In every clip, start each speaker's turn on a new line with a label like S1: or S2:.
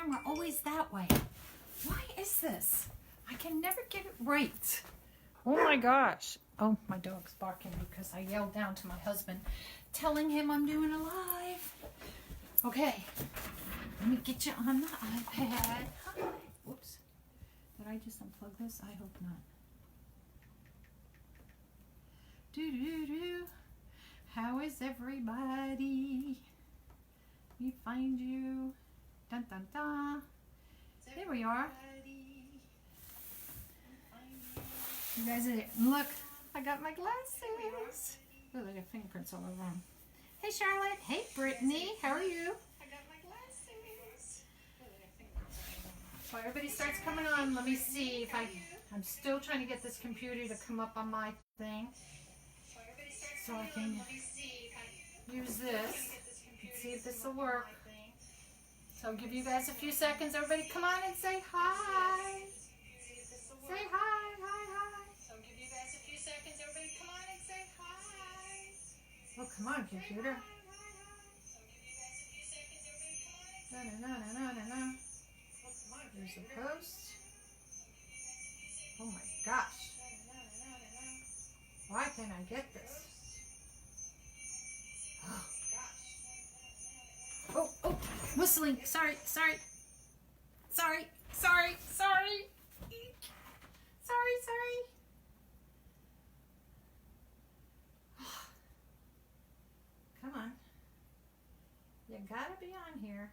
S1: camera always that way? Why is this? I can never get it right. Oh my gosh. Oh, my dog's barking because I yelled down to my husband, telling him I'm doing a live. Okay, let me get you on the iPad. Hi. Whoops. Did I just unplug this? I hope not. Do-do-do. How is everybody? Let me find you. Dun dun dun. There we are. You guys are there. Look, I got my glasses. Oh, I got fingerprints all over them. Hey Charlotte. Hey Brittany. How are you? I got my glasses. So everybody starts coming on. Let me see if I'm still trying to get this computer to come up on my thing. So I can use this and see if this will work. So I'll give you guys a few seconds. Everybody come on and say hi. Say hi, hi, hi. So I'll give you guys a few seconds. Everybody come on and say hi. Oh, come on, computer. No. Here's the post. Oh my gosh. Why can't I get this? Oh, whistling. Sorry. Come on. You gotta be on here.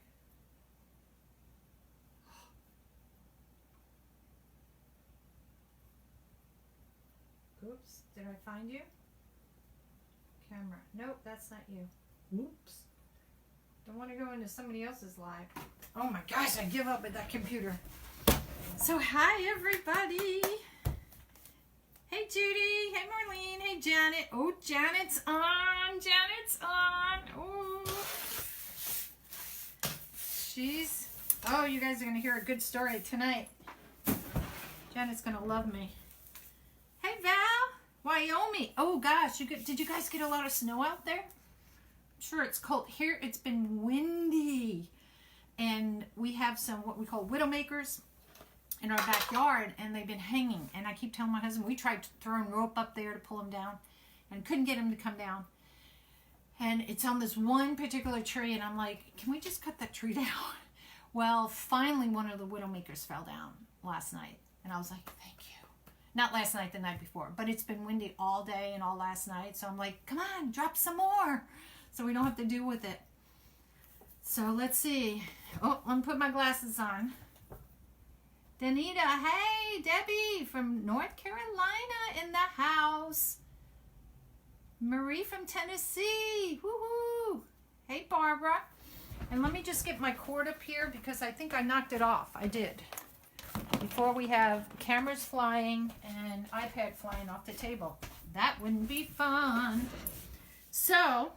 S1: Oops, did I find you? Camera. Nope, that's not you. Oops. Don't want to go into somebody else's live. Oh my gosh, I give up with that computer. So hi everybody. Hey Judy. Hey Marlene. Hey Janet. Oh, Janet's on. Oh. Oh, you guys are going to hear a good story tonight. Janet's going to love me. Hey Val. Wyoming. Oh gosh, did you guys get a lot of snow out there? Sure, it's cold here. It's been windy, and we have some what we call widowmakers in our backyard, and they've been hanging. And I keep telling my husband, we tried throwing rope up there to pull them down and couldn't get them to come down. And it's on this one particular tree, and I'm like, can we just cut that tree down? Well, finally one of the widowmakers fell down last night, and I was like, thank you. Not last night, the night before, but it's been windy all day and all last night, so I'm like, come on, drop some more so we don't have to deal with it. So let's see. Oh, let me put my glasses on. Danita, hey, Debbie from North Carolina in the house. Marie from Tennessee, woohoo. Hey, Barbara. And let me just get my cord up here because I think I knocked it off. I did. Before we have cameras flying and iPad flying off the table. That wouldn't be fun. So,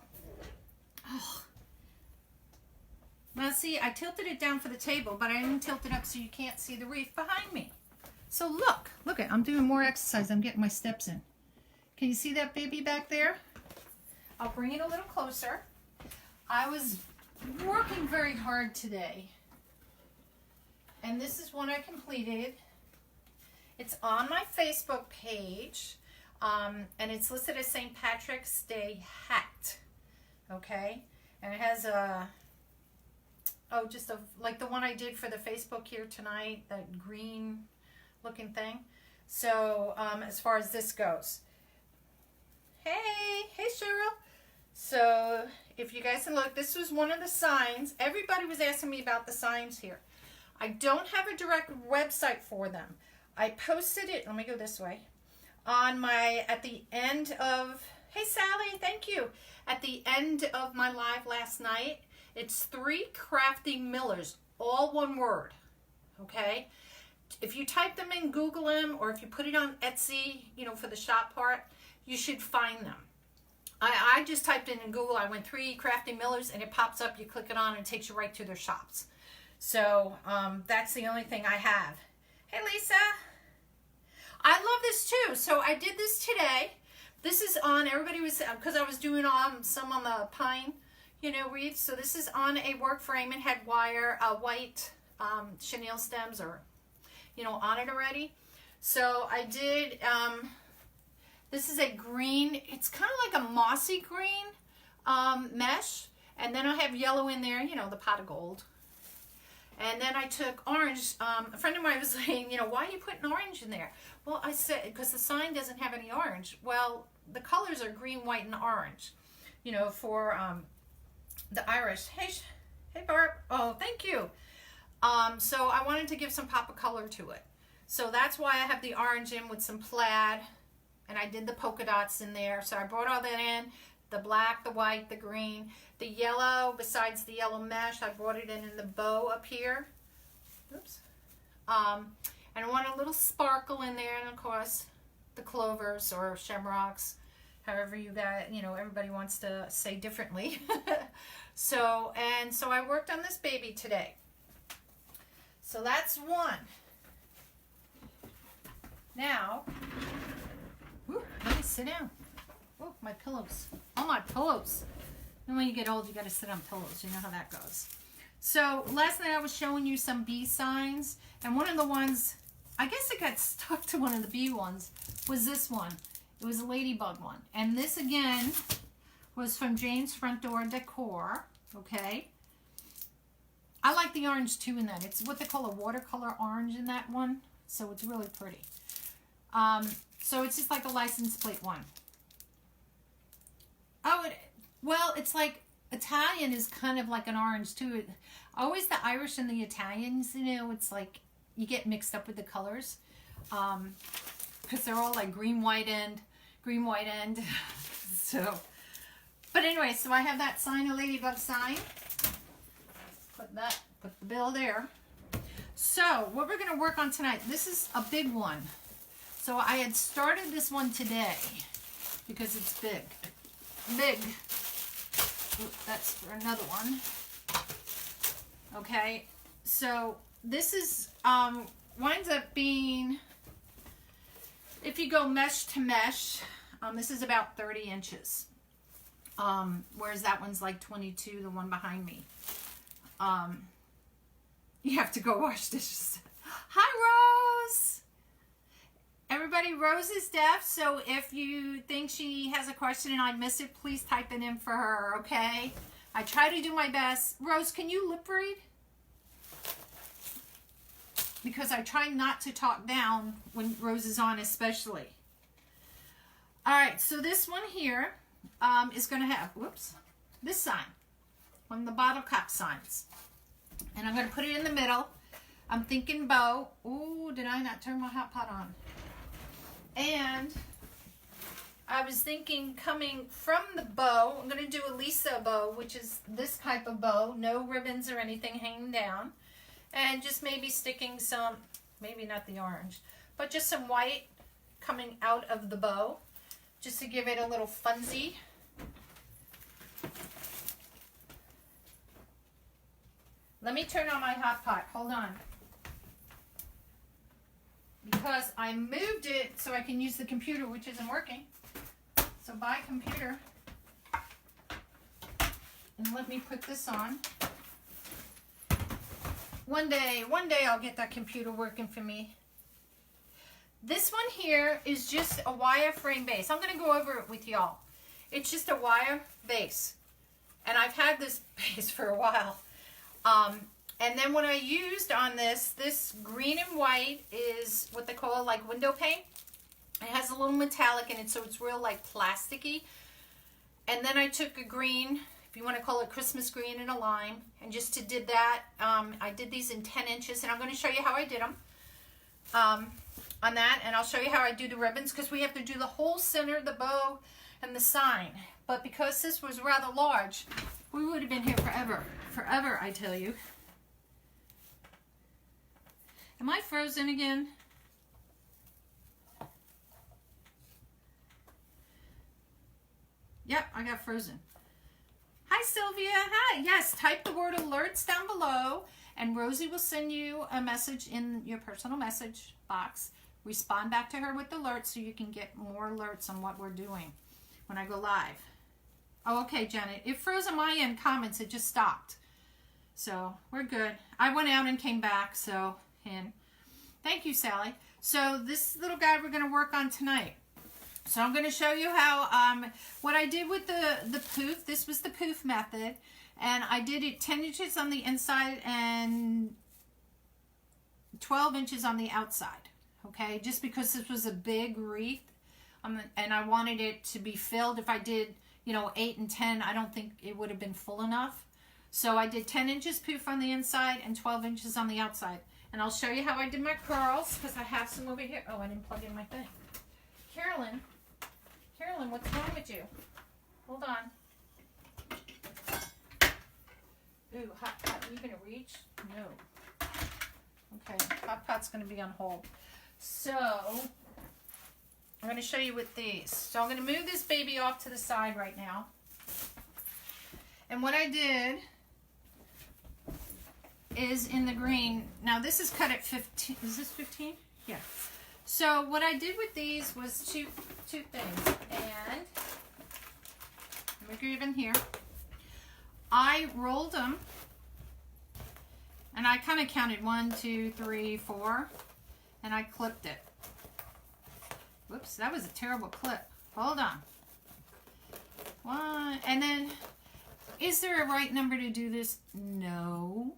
S1: well, see, I tilted it down for the table, but I didn't tilt it up so you can't see the wreath behind me. So look it, I'm doing more exercise. I'm getting my steps in. Can you see that baby back there? I'll bring it a little closer. I was working very hard today. And this is one I completed. It's on my Facebook page. And it's listed as St. Patrick's Day hat. Okay? And it has like the one I did for the Facebook here tonight, that green looking thing. So as far as this goes. Hey Cheryl. So if you guys can look, this was one of the signs. Everybody was asking me about the signs here. I don't have a direct website for them. I posted it, let me go this way, at the end of, hey Sally, thank you. At the end of my live last night, it's 3 crafty millers, all one word, okay? If you type them in, Google them, or if you put it on Etsy, for the shop part, you should find them. I just typed in Google, I went 3 crafty millers, and it pops up, you click it on, and it takes you right to their shops. So that's the only thing I have. Hey Lisa, I love this too. So I did this today. This is on, everybody was, because I was doing some on the pine, wreaths. So this is on a work frame and had wire, white chenille stems or, you know, on it already. So I did, this is a green, it's kind of like a mossy green mesh. And then I have yellow in there, you know, the pot of gold. And then I took orange. A friend of mine was saying, you know, why are you putting orange in there? Well, I said, because the sign doesn't have any orange. Well, the colors are green, white, and orange, you know, for the Irish. Hey, Barb. Oh, thank you. So I wanted to give some pop of color to it. So that's why I have the orange in with some plaid. And I did the polka dots in there. So I brought all that in. The black, the white, the green, the yellow, besides the yellow mesh, I brought it in the bow up here. Oops. And I want a little sparkle in there, and of course, the clovers or shamrocks, however you got, you know, everybody wants to say differently. So I worked on this baby today. So that's one. Now, let me sit down. Oh, my pillows. Oh, my pillows. And when you get old, you got to sit on pillows. You know how that goes. So last night I was showing you some bee signs. And one of the ones, I guess it got stuck to one of the bee ones, was this one. It was a ladybug one. And this, again, was from Jane's Front Door Decor. Okay. I like the orange, too, in that. It's what they call a watercolor orange in that one. So it's really pretty. So it's just like a license plate one. Oh, well, it's like Italian is kind of like an orange too. Always the Irish and the Italians, you know, it's like you get mixed up with the colors. Because they're all like green, white end. So, but anyway, so I have that sign, a ladybug sign. Put the bill there. So, what we're going to work on tonight, this is a big one. So I had started this one today because it's big. Ooh, that's for another one. Okay, so this is winds up being, if you go mesh to mesh, this is about 30 inches, whereas that one's like 22, the one behind me. You have to go wash dishes. Hi, Rose. Everybody, Rose is deaf, so if you think she has a question and I miss it, please type it in for her, okay? I try to do my best. Rose, can you lip read? Because I try not to talk down when Rose is on, especially. All right, so this one here is going to have, whoops, this sign, one of the bottle cap signs. And I'm going to put it in the middle. I'm thinking bow. Ooh, did I not turn my hot pot on? And I was thinking coming from the bow, I'm going to do a Lisa bow, which is this type of bow, no ribbons or anything hanging down, and just maybe sticking some, maybe not the orange, but just some white coming out of the bow, just to give it a little funsy. Let me turn on my hot pot. Hold on. Because I moved it so I can use the computer, which isn't working. So bye, computer. And let me put this on. One day I'll get that computer working for me. This one here is just a wire frame base. I'm going to go over it with y'all. It's just a wire base. And I've had this base for a while. And then what I used on this green and white is what they call like window pane. It has a little metallic in it, so it's real like plasticky. And then I took a green, if you want to call it Christmas green, and a lime, and just did that. I did these in 10 inches, and I'm going to show you how I did them on that. And I'll show you how I do the ribbons, because we have to do the whole center, the bow, and the sign. But because this was rather large, we would have been here forever. Forever, I tell you. Am I frozen again? Yep, I got frozen. Hi, Sylvia. Hi. Yes, type the word alerts down below, and Rosie will send you a message in your personal message box. Respond back to her with alerts so you can get more alerts on what we're doing when I go live. Oh, okay, Janet. It froze on my end comments. It just stopped. So we're good. I went out and came back, so, and thank you, Sally. So this little guy we're going to work on tonight. So I'm going to show you how, what I did with the poof. This was the poof method. And I did it 10 inches on the inside and 12 inches on the outside. Okay, just because this was a big wreath. And I wanted it to be filled. If I did, you know, 8 and 10, I don't think it would have been full enough. So I did 10 inches poof on the inside and 12 inches on the outside. And I'll show you how I did my curls, because I have some over here. Oh, I didn't plug in my thing. Carolynne, what's wrong with you? Hold on. Ooh, hot pot, are you going to reach? No. Okay, hot pot's going to be on hold. So, I'm going to show you with these. So I'm going to move this baby off to the side right now. And what I did is in the green. Now this is cut at 15. Is this 15? Yeah. So what I did with these was two things. And let me grab in here. I rolled them. And I kind of counted 1, 2, 3, 4. And I clipped it. Whoops, that was a terrible clip. Hold on. 1, and then, is there a right number to do this? No.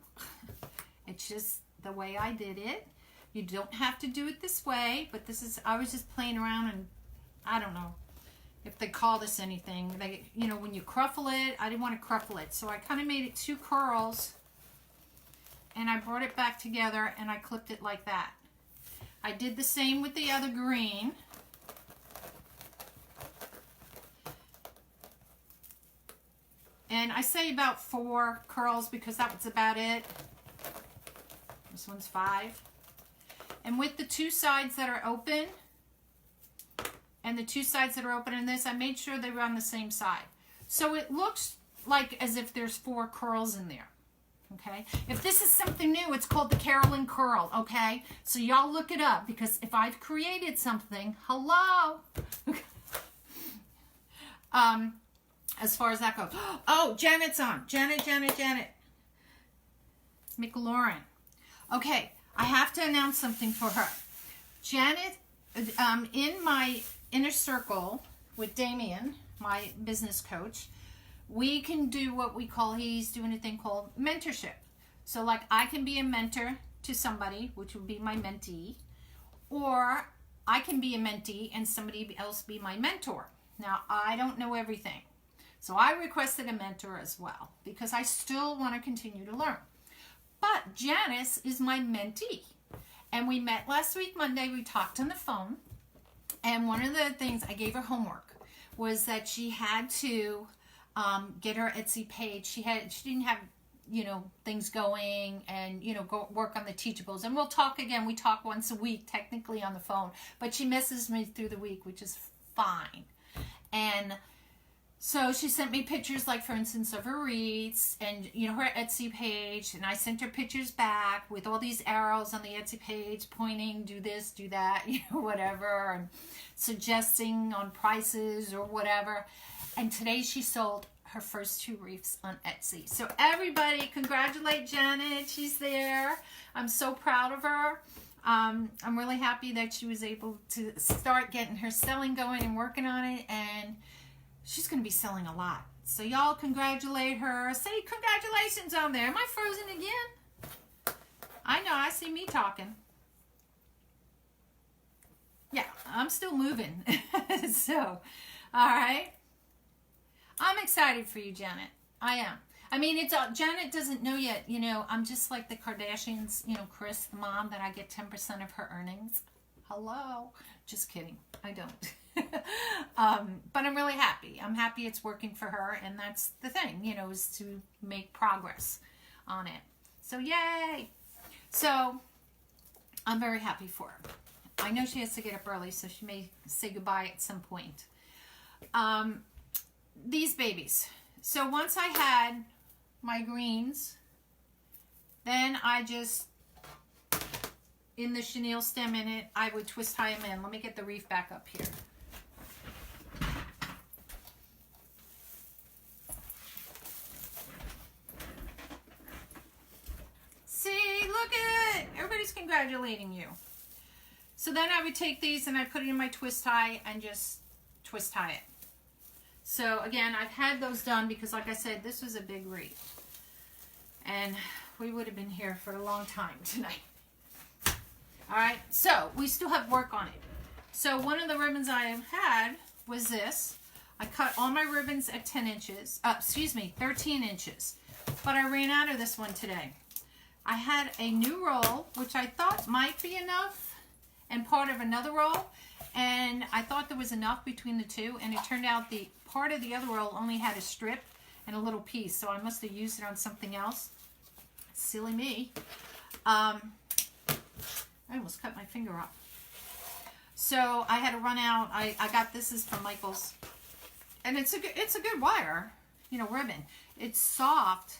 S1: It's just the way I did it. You don't have to do it this way, but this is, I was just playing around, and I don't know if they call this anything. They, you know, when you cruffle it, I didn't want to cruffle it. So I kind of made it 2 curls, and I brought it back together, and I clipped it like that. I did the same with the other green. And I say about 4 curls because that was about it. This one's 5. And with the 2 sides that are open, and the 2 sides that are open in this, I made sure they were on the same side. So it looks like as if there's 4 curls in there. Okay? If this is something new, it's called the Carolynne curl. Okay? So y'all look it up, because if I've created something, hello! As far as that goes. Oh, Janet's on. Janet. McLaurin. Okay, I have to announce something for her. Janet, in my inner circle with Damien, my business coach, we can do what we call, he's doing a thing called mentorship. So like I can be a mentor to somebody, which would be my mentee, or I can be a mentee and somebody else be my mentor. Now, I don't know everything. So I requested a mentor as well, because I still want to continue to learn. But Janice is my mentee. And we met last week, Monday. We talked on the phone. And one of the things I gave her homework was that she had to get her Etsy page. She didn't have, you know, things going and, you know, go work on the teachables. And we'll talk again. We talk once a week, technically on the phone. But she messages me through the week, which is fine. And so she sent me pictures, like, for instance, of her wreaths and, you know, her Etsy page. And I sent her pictures back with all these arrows on the Etsy page pointing, do this, do that, you know, whatever, and suggesting on prices or whatever. And today she sold her first 2 wreaths on Etsy. So everybody, congratulate Janet. She's there. I'm so proud of her. I'm really happy that she was able to start getting her selling going and working on it. And she's going to be selling a lot. So y'all congratulate her. Say congratulations on there. Am I frozen again? I know. I see me talking. Yeah, I'm still moving. So, all right. I'm excited for you, Janet. I am. I mean, it's Janet doesn't know yet. You know, I'm just like the Kardashians, you know, Kris, the mom, that I get 10% of her earnings. Hello. Just kidding. I don't. But I'm really happy. I'm happy it's working for her, and that's the thing, you know, is to make progress on it. So yay! So I'm very happy for her. I know she has to get up early, so she may say goodbye at some point. These babies. So once I had my greens, then I just, in the chenille stem in it, I would twist tie them in. Let me get the wreath back up here. Somebody's congratulating you. So then I would take these and I put it in my twist tie and just twist tie it. So again, I've had those done because like I said, this was a big wreath. And we would have been here for a long time tonight. All right, so we still have work on it. So one of the ribbons I had was this. I cut all my ribbons at 10 inches, 13 inches. But I ran out of this one today. I had a new roll, which I thought might be enough, and part of another roll. And I thought there was enough between the two, and it turned out the part of the other roll only had a strip and a little piece, so I must have used it on something else. Silly me. I almost cut my finger off. So I had to run out. I got this is from Michael's, and it's a good wire, you know, ribbon. It's soft,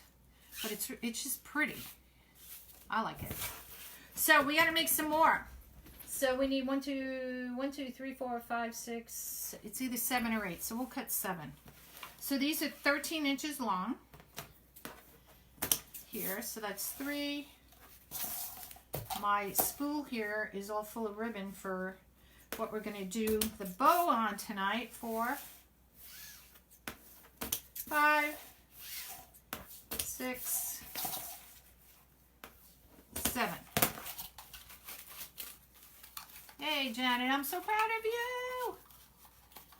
S1: but it's just pretty. I like it. So we got to make some more. So we need 1, 2, 3, 4, 5, 6. It's either 7 or 8. So we'll cut 7. So these are 13 inches long. Here, so that's 3. My spool here is all full of ribbon for what we're going to do the bow on tonight. 4, 5, 6, 7. Hey, Janet, I'm so proud of you.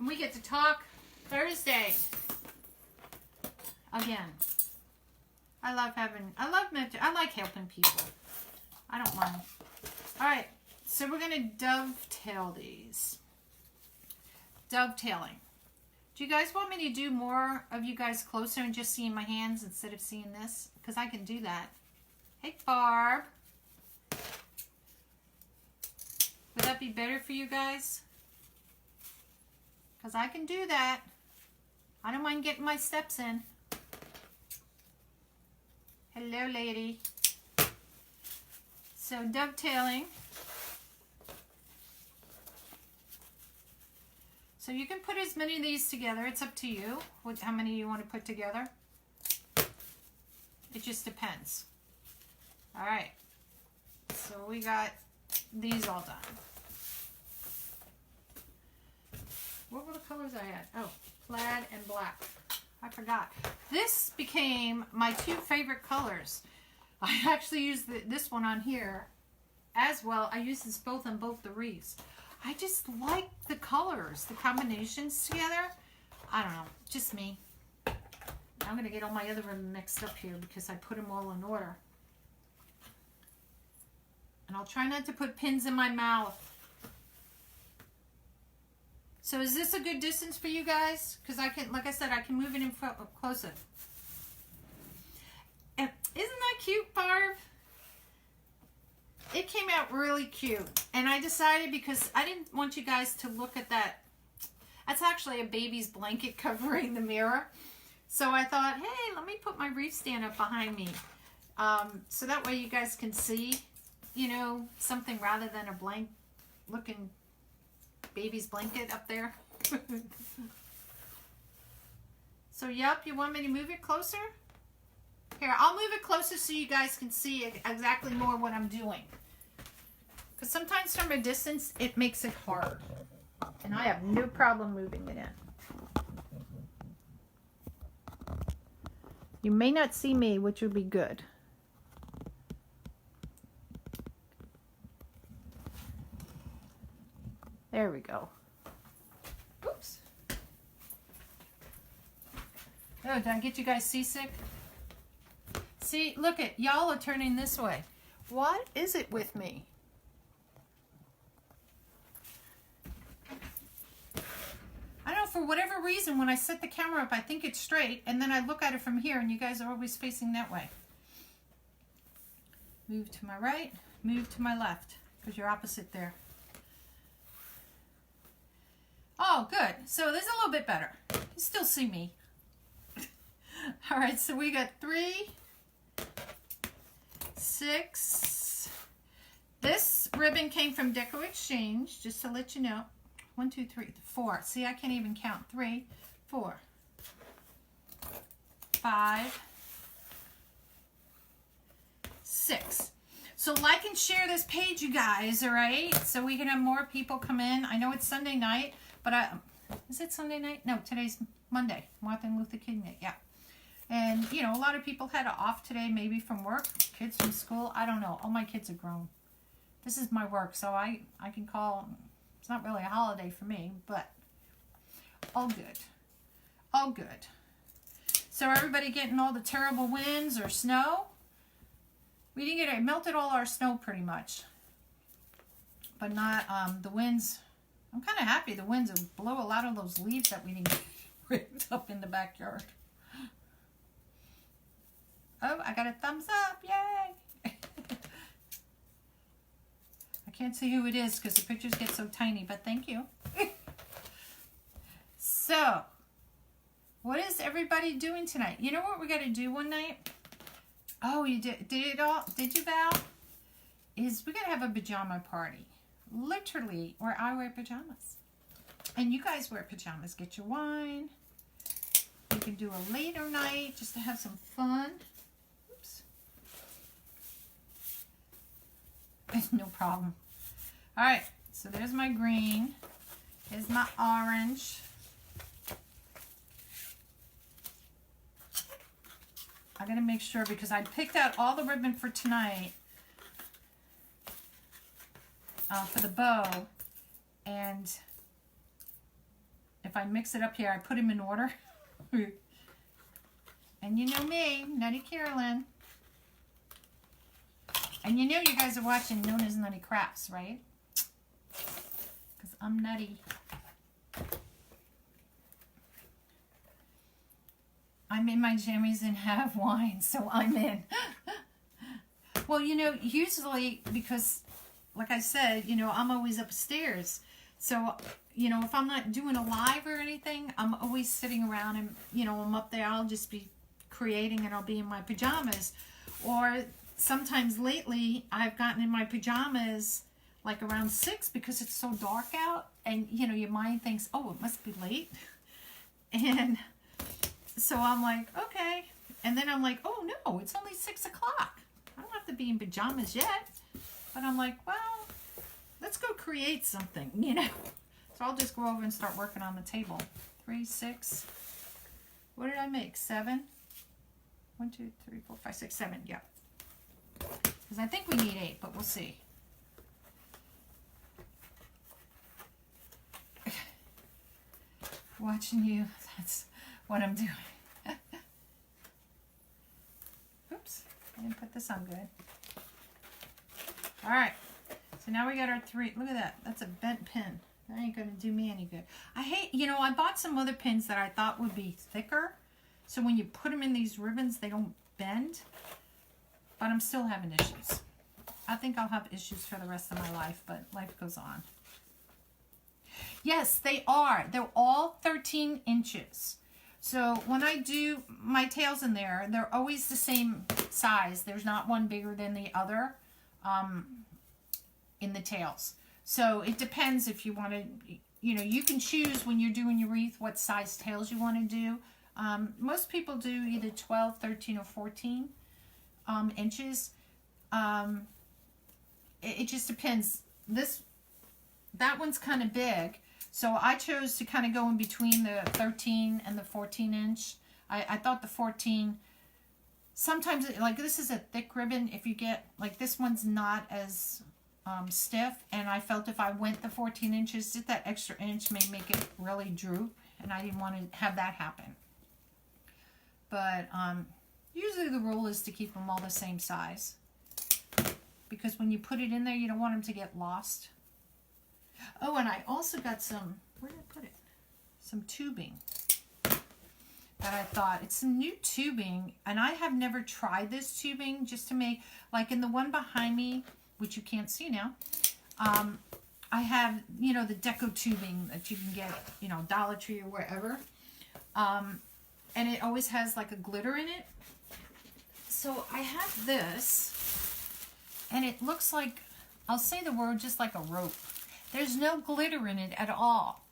S1: And we get to talk Thursday again. I like helping people. I don't mind. All right, so we're going to dovetail these. Dovetailing. Do you guys want me to do more of you guys closer and just seeing my hands instead of seeing this? Because I can do that. Hey, Barb. Would that be better for you guys? Because I can do that. I don't mind getting my steps in. Hello, lady. So dovetailing. So you can put as many of these together. It's up to you how many you want to put together. It just depends. All right. So we got these all done. What were the colors I had? Oh, plaid and black. I forgot. This became my 2 favorite colors. I actually used this one on here as well. I used this both on both the wreaths. I just like the colors, the combinations together. I don't know, just me. I'm going to get all my other ribbon mixed up here because I put them all in order. And I'll try not to put pins in my mouth. So is this a good distance for you guys? Because I can, like I said, I can move it in closer. And isn't that cute, Barb? It came out really cute. And I decided because I didn't want you guys to look at that. That's actually a baby's blanket covering the mirror. So I thought, hey, let me put my wreath stand up behind me. So that way you guys can see, you know, something rather than a blank looking baby's blanket up there. So, yep, you want me to move it closer? Here, I'll move it closer so you guys can see exactly more what I'm doing. Because sometimes from a distance, it makes it hard. And I have no problem moving it in. You may not see me, which would be good. There we go. Oops. Oh, did I get you guys seasick? See, look at, y'all are turning this way. What is it with me? I don't know, for whatever reason, when I set the camera up, I think it's straight, and then I look at it from here, and you guys are always facing that way. Move to my right, move to my left, because you're opposite there. Oh, good. So this is a little bit better. You still see me. All right, so we got 3, 6. This ribbon came from Deco Exchange, just to let you know. 1, 2, 3, 4. See, I can't even count. 3, 4, 5, 6. So like and share this page, you guys, all right? So we can have more people come in. I know it's Sunday night, but is it Sunday night? No, today's Monday. Martin Luther King Day, yeah. And, you know, a lot of people had off today, maybe from work, kids from school. I don't know. All my kids are grown. This is my work, so I can call. It's not really a holiday for me, but all good. All good. So everybody getting all the terrible winds or snow? We didn't get it. It melted all our snow pretty much. But not the winds. I'm kind of happy the winds will blow a lot of those leaves that we didn't get ripped up in the backyard. Oh, I got a thumbs up. Yay. I can't see who it is because the pictures get so tiny, but thank you. So, what is everybody doing tonight? You know what we're going to do one night? Oh, you did it all? Did you, Val? Is we're going to have a pajama party. Literally, where I wear pajamas. And you guys wear pajamas. Get your wine. We can do a later night just to have some fun. Oops. No problem. All right, so there's my green. Here's my orange. I gotta make sure because I picked out all the ribbon for tonight for the bow, and if I mix it up here, I put them in order. And you know me, Nutty Carolynne. And you know you guys are watching NonnasNuttykrafts, right? Because I'm nutty. I'm in my jammies and have wine, so I'm in. Well, you know, usually because, like I said, you know, I'm always upstairs. So, you know, if I'm not doing a live or anything, I'm always sitting around and, you know, I'm up there. I'll just be creating and I'll be in my pajamas. Or sometimes lately, I've gotten in my pajamas like around 6 because it's so dark out. And, you know, your mind thinks, oh, it must be late. And so I'm like, okay. And then I'm like, oh, no, it's only 6 o'clock. I don't have to be in pajamas yet. But I'm like, well, let's go create something, you know. So I'll just go over and start working on the table. 3, 6. What did I make? 7? 1, 2, 3, 4, 5, 6, 7. Yeah. Because I think we need 8, but we'll see. Watching you, that's what I'm doing. Oops, I didn't put this on good. All right, so now we got our 3. Look at that. That's a bent pin. That ain't going to do me any good. I hate, you know, I bought some other pins that I thought would be thicker. So when you put them in these ribbons, they don't bend. But I'm still having issues. I think I'll have issues for the rest of my life, but life goes on. Yes, they are. They're all 13 inches. So when I do my tails in there, they're always the same size. There's not one bigger than the other in the tails. So it depends if you want to, you know, you can choose when you're doing your wreath what size tails you want to do. Most people do either 12, 13, or 14 inches. It just depends. That one's kind of big. So I chose to kind of go in between the 13 and the 14 inch. I thought the 14, sometimes, like this is a thick ribbon. If you get, like this one's not as stiff. And I felt if I went the 14 inches, just that extra inch may make it really droop. And I didn't want to have that happen. But usually the rule is to keep them all the same size. Because when you put it in there, you don't want them to get lost. Oh, and I also got some, where did I put it? Some tubing that I thought, it's some new tubing, and I have never tried this tubing just to make, like in the one behind me, which you can't see now, I have, you know, the deco tubing that you can get, you know, Dollar Tree or wherever, and it always has like a glitter in it. So I have this, and it looks like, I'll say the word just like a rope. There's no glitter in it at all.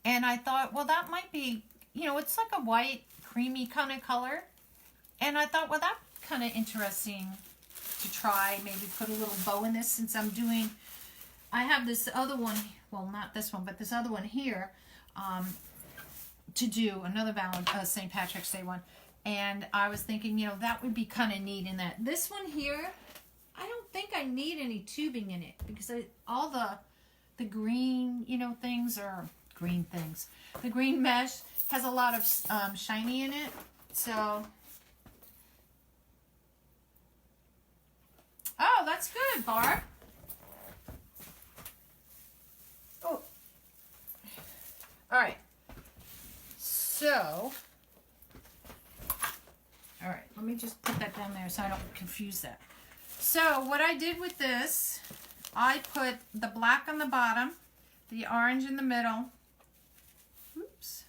S1: And I thought, well, that might be, you know, it's like a white, creamy kind of color. And I thought, well, that's kind of interesting to try, maybe put a little bow in this since I'm doing, I have this other one, well, not this one, but this other one here, to do another St. Patrick's Day one. And I was thinking, you know, that would be kind of neat in that. This one here, I don't think I need any tubing in it because all the green, you know, things are green things. The green mesh has a lot of shiny in it. So, oh, that's good, Barb. Oh. All right. So, all right, let me just put that down there so I don't confuse that. So what I did with this, I put the black on the bottom, the orange in the middle. Oops.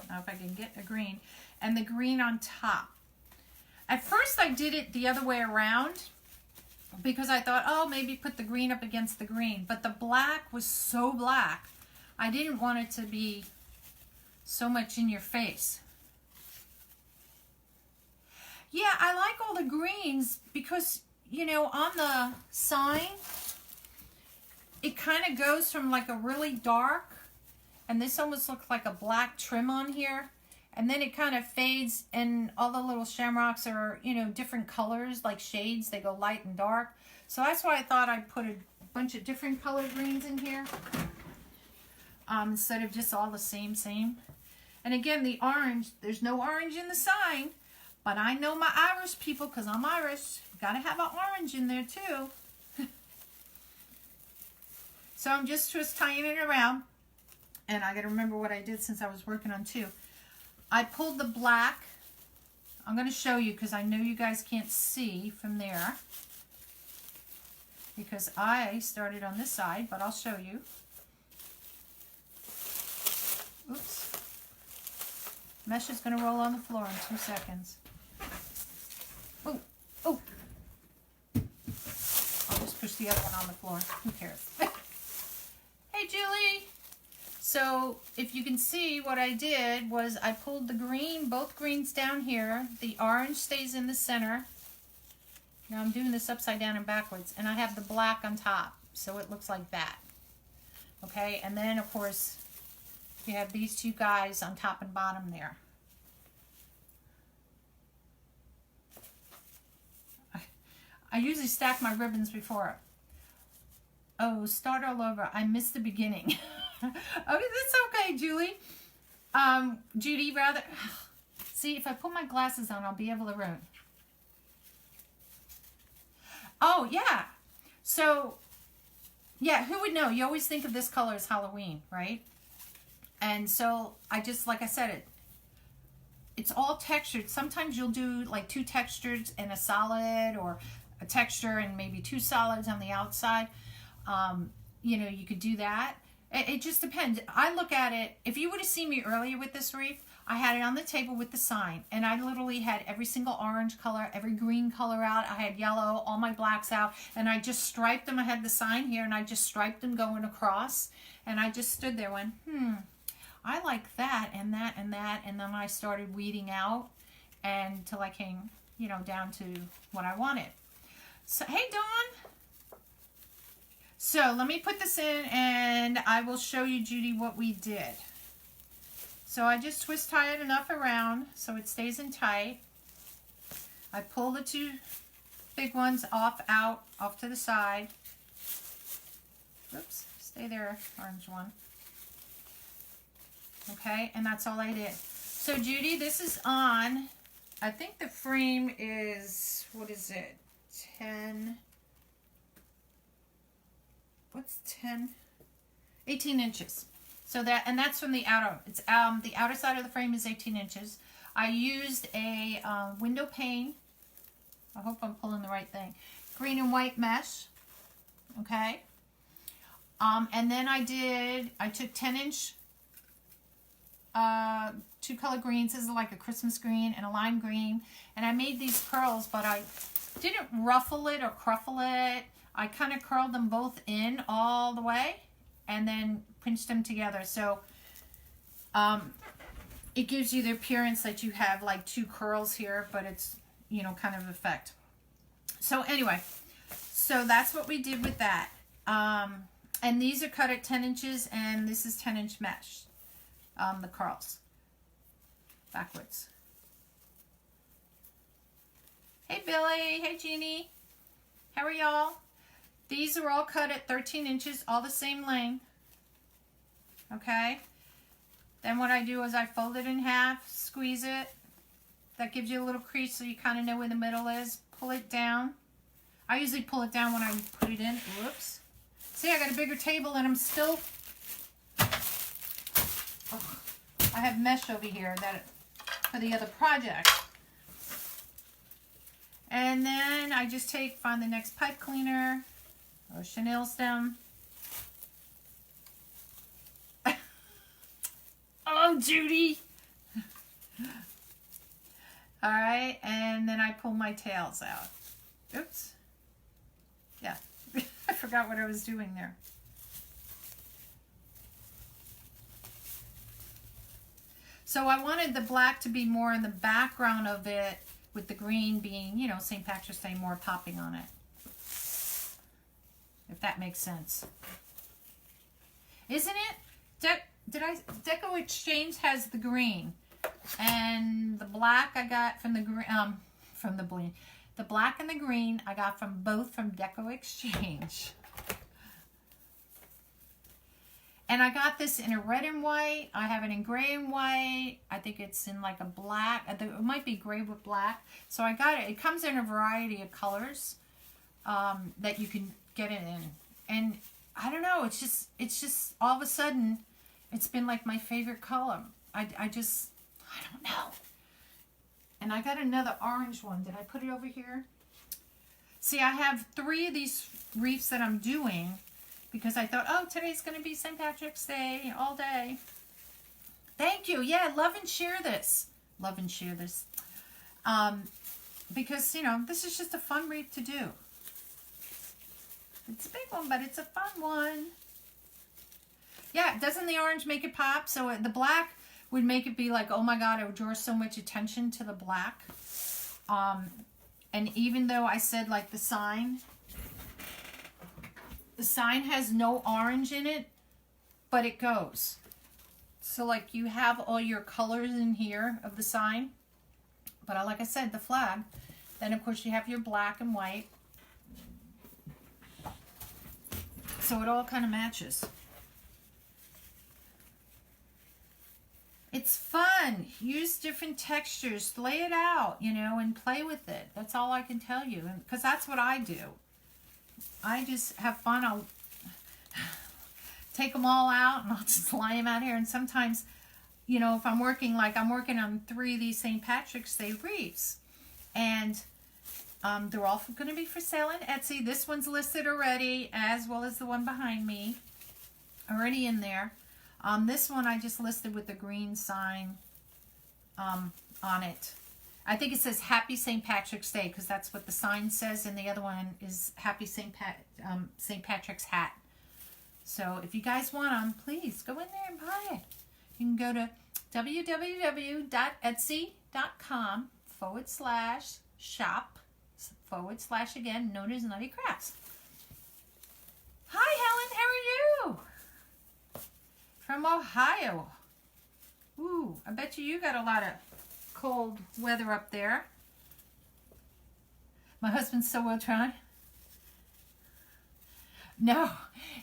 S1: Now if I can get a green. And the green on top. At first I did it the other way around because I thought, oh, maybe put the green up against the green. But the black was so black, I didn't want it to be so much in your face. Yeah, I like all the greens because, you know, on the sign, it kind of goes from like a really dark, and this almost looks like a black trim on here, and then it kind of fades, and all the little shamrocks are, you know, different colors, like shades. They go light and dark. So that's why I thought I'd put a bunch of different colored greens in here instead of just all the same. And again, the orange, there's no orange in the sign. But I know my Irish people, because I'm Irish, gotta have an orange in there too. So I'm just twist tying it around. And I gotta remember what I did since I was working on two. I pulled the black. I'm gonna show you because I know you guys can't see from there. Because I started on this side, but I'll show you. Oops. Mesh is gonna roll on the floor in 2 seconds. Oh, oh. I'll just push the other one on the floor. Who cares? Hey, Julie. So, if you can see, what I did was I pulled the green, both greens down here. The orange stays in the center. Now I'm doing this upside down and backwards. And I have the black on top. So it looks like that. Okay, and then, of course, you have these two guys on top and bottom there. I usually stack my ribbons before. Oh, start all over. I missed the beginning. Okay, that's okay, Julie. Judy, rather. See, if I put my glasses on, I'll be able to read. Oh, yeah. So, yeah, who would know? You always think of this color as Halloween, right? And so, I just, like I said, it's all textured. Sometimes you'll do like 2 textures and a solid, or a texture and maybe 2 solids on the outside. You know, you could do that. It just depends. I look at it, if you would have seen me earlier with this wreath, I had it on the table with the sign, and I literally had every single orange color, every green color out. I had yellow, all my blacks out, and I just striped them. I had the sign here, and I just striped them going across, and I just stood there and I like that and that and that, and then I started weeding out until I came, you know, down to what I wanted. So, hey, Dawn. So, let me put this in, and I will show you, Judy, what we did. So, I just twist tie it enough around so it stays in tight. I pull the 2 big ones off to the side. Oops, stay there, orange one. Okay, and that's all I did. So, Judy, this is on, I think the frame is, what is it, 10, what's 10? 18 inches. So that, and that's from the outer, it's the outer side of the frame is 18 inches. I used a window pane. I hope I'm pulling the right thing. Green and white mesh. Okay. And then I took 10-inch 2-color greens. This is like a Christmas green and a lime green. And I made these curls, but I didn't ruffle it or cruffle it. I kind of curled them both in all the way and then pinched them together. So it gives you the appearance that you have like 2 curls here, but it's, you know, kind of effect. So anyway, so that's what we did with that. And these are cut at 10 inches, and this is 10-inch mesh, the Carls, backwards. Hey, Billy. Hey, Jeannie. How are y'all? These are all cut at 13 inches, all the same length. Okay? Then what I do is I fold it in half, squeeze it. That gives you a little crease so you kind of know where the middle is. Pull it down. I usually pull it down when I put it in. Whoops. See, I got a bigger table and I'm still... Oh, I have mesh over here that for the other project. And then I just find the next pipe cleaner or chenille stem. Oh, Judy! All right, and then I pull my tails out. Oops. Yeah, I forgot what I was doing there. So I wanted the black to be more in the background of it, with the green being, you know, St. Patrick's Day more popping on it. If that makes sense. Isn't it? Deco Exchange has the green. And the black I got from the green, the black and the green I got from Deco Exchange. And I got this in a red and white. I have it in gray and white. I think it's in like a black. It might be gray with black. So I got it. It comes in a variety of colors that you can get it in. And I don't know. It's just all of a sudden, it's been like my favorite color. I don't know. And I got another orange one. Did I put it over here? See, I have 3 of these wreaths that I'm doing. Because I thought, oh, today's going to be St. Patrick's Day all day. Thank you. Yeah, love and share this. Love and share this. Because, you know, this is just a fun wreath to do. It's a big one, but it's a fun one. Yeah, doesn't the orange make it pop? So the black would make it be like, oh my God, it would draw so much attention to the black. And even though I said like the sign has no orange in it, but it goes. So like you have all your colors in here of the sign. But like I said, the flag. Then of course you have your black and white. So it all kind of matches. It's fun. Use different textures. Lay it out, you know, and play with it. That's all I can tell you. Because that's what I do. I just have fun. I'll take them all out and I'll just lie them out here. And sometimes, you know, if I'm working, like I'm working on 3 of these St. Patrick's Day wreaths. And they're all going to be for sale on Etsy. This one's listed already, as well as the one behind me. Already in there. This one I just listed with the green sign on it. I think it says Happy St. Patrick's Day because that's what the sign says, and the other one is Happy St. Patrick's Hat. So if you guys want them, please go in there and buy it. You can go to www.etsy.com/shop/ again, NonnasNuttykrafts. Hi, Helen. How are you? From Ohio. Ooh, I bet you got a lot of cold weather up there. My husband's so well trying. No,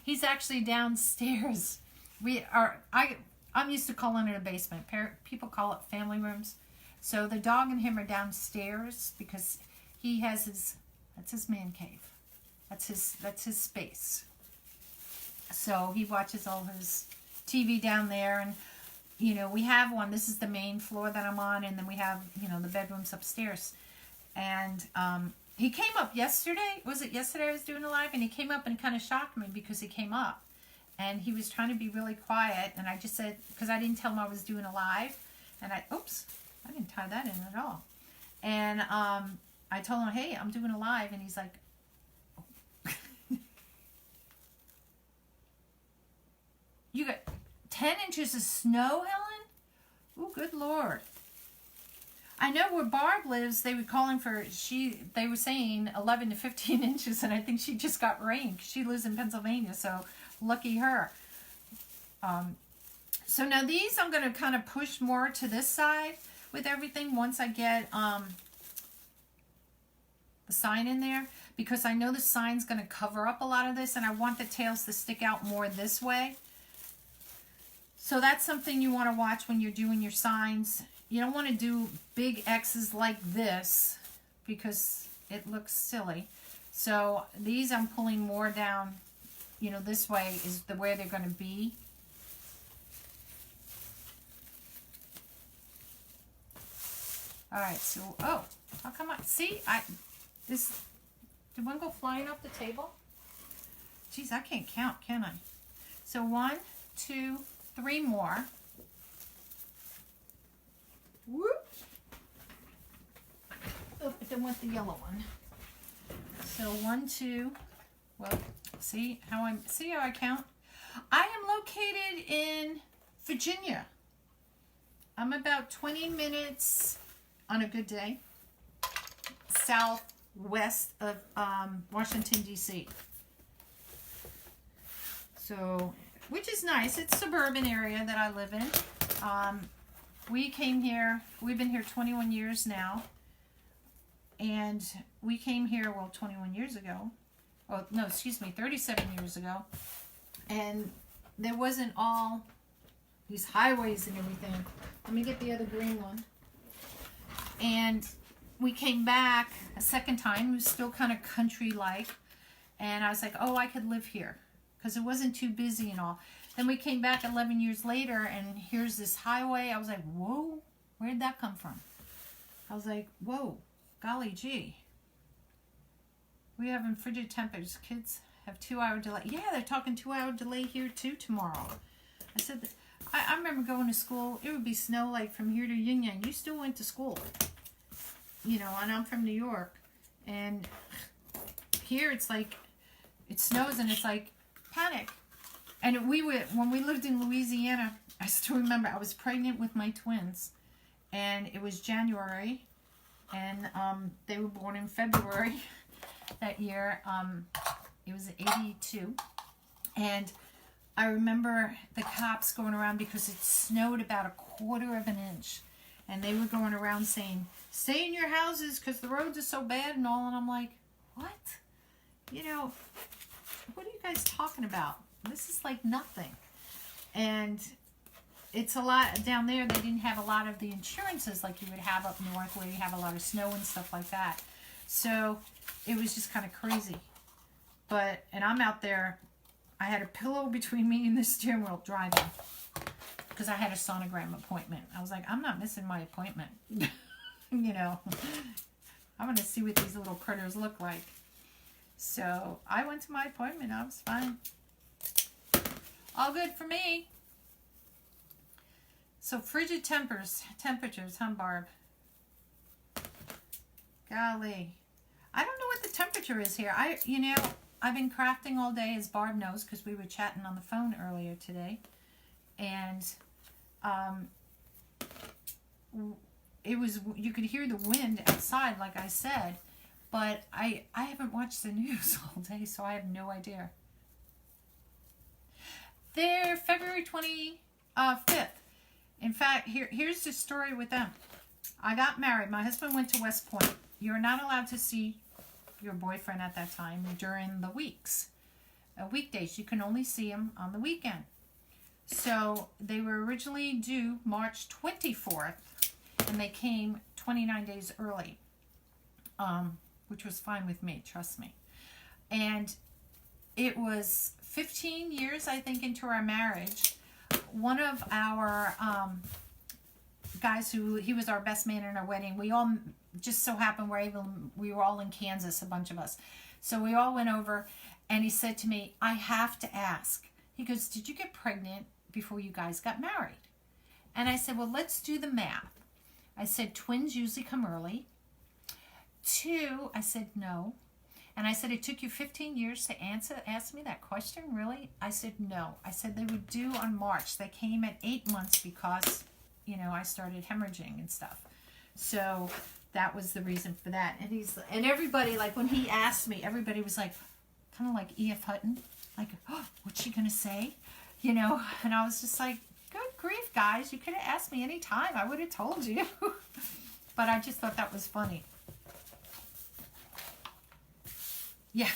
S1: he's actually downstairs. I'm used to calling it a basement. People call it family rooms. So the dog and him are downstairs because he has that's his man cave. That's his space. So he watches all his TV down there, and you know, we have one. This is the main floor that I'm on, and then we have, you know, the bedrooms upstairs. And he came up yesterday. Was it yesterday I was doing a live? And he came up and kind of shocked me because he came up. And he was trying to be really quiet. And I just said, because I didn't tell him I was doing a live. And oops, I didn't tie that in at all. And I told him, hey, I'm doing a live. And he's like, oh. You got 10 inches of snow, Helen? Oh, good Lord. I know where Barb lives, they were calling for, they were saying 11 to 15 inches, and I think she just got rain. She lives in Pennsylvania, so lucky her. So now these I'm going to kind of push more to this side with everything once I get the sign in there, because I know the sign's going to cover up a lot of this, and I want the tails to stick out more this way. So that's something you want to watch when you're doing your signs. You don't want to do big X's like this because it looks silly. So these I'm pulling more down, you know, this way is the way they're going to be. All right, so, oh, how come I, see, did one go flying off the table? Geez, I can't count, can I? So 1, 2, 3 more. Whoop. Oh, but then with the yellow one. So 1, 2, well, see how I count? I am located in Virginia. I'm about 20 minutes on a good day southwest of Washington, D.C. So, which is nice. It's a suburban area that I live in. We came here, we've been here 21 years now, and we came here, well, 21 years ago. Oh, no, excuse me, 37 years ago. And there wasn't all these highways and everything. Let me get the other green one. And we came back a second time. It was still kind of country-like. And I was like, oh, I could live here because it wasn't too busy and all. Then we came back 11 years later, and here's this highway. I was like, whoa, where'd that come from? I was like, whoa, golly gee. We having frigid temperatures. Kids have 2-hour delay. Yeah, they're talking 2-hour delay here too tomorrow. I said, I remember going to school. It would be snow like from here to Yin Yang. You still went to school. You know, and I'm from New York. And here it's like, it snows and it's like panic. And when we lived in Louisiana, I still remember I was pregnant with my twins, and it was January, and they were born in February that year. It was 82, and I remember the cops going around because it snowed about 1/4 of an inch, and they were going around saying, stay in your houses because the roads are so bad and all, and I'm like, what? You know, what are you guys talking about? This is like nothing. And it's a lot down there. They didn't have a lot of the insurances like you would have up north where you have a lot of snow and stuff like that. So it was just kind of crazy. But, and I'm out there, I had a pillow between me and the steering wheel driving because I had a sonogram appointment. I was like, I'm not missing my appointment. You know, I'm going to see what these little critters look like. So I went to my appointment. I was fine. All good for me. So frigid temperatures, huh, Barb? Golly. I don't know what the temperature is here. You know, I've been crafting all day, as Barb knows, because we were chatting on the phone earlier today. And it was, you could hear the wind outside, like I said. But I haven't watched the news all day, so I have no idea. They're February 25th. In fact, here's the story with them. I got married. My husband went to West Point. You're not allowed to see your boyfriend at that time during the weeks. Weekdays. You can only see him on the weekend. So they were originally due March 24th, and they came 29 days early, which was fine with me, trust me. And it was 15 years, I think, into our marriage. One of our guys he was our best man in our wedding, we all just so happened we were all in Kansas, a bunch of us. So we all went over, and he said to me, I have to ask. He goes, did you get pregnant before you guys got married? And I said, well, let's do the math. I said, twins usually come early. 2, I said, no. And I said, it took you 15 years to ask me that question, really? I said, no. I said, they were due on March. They came at 8 months because, you know, I started hemorrhaging and stuff. So that was the reason for that. And everybody, like when he asked me, everybody was like, kind of like E.F. Hutton, like, oh, what's she gonna say? You know, and I was just like, good grief, guys, you could have asked me any time. I would have told you. But I just thought that was funny. Yeah,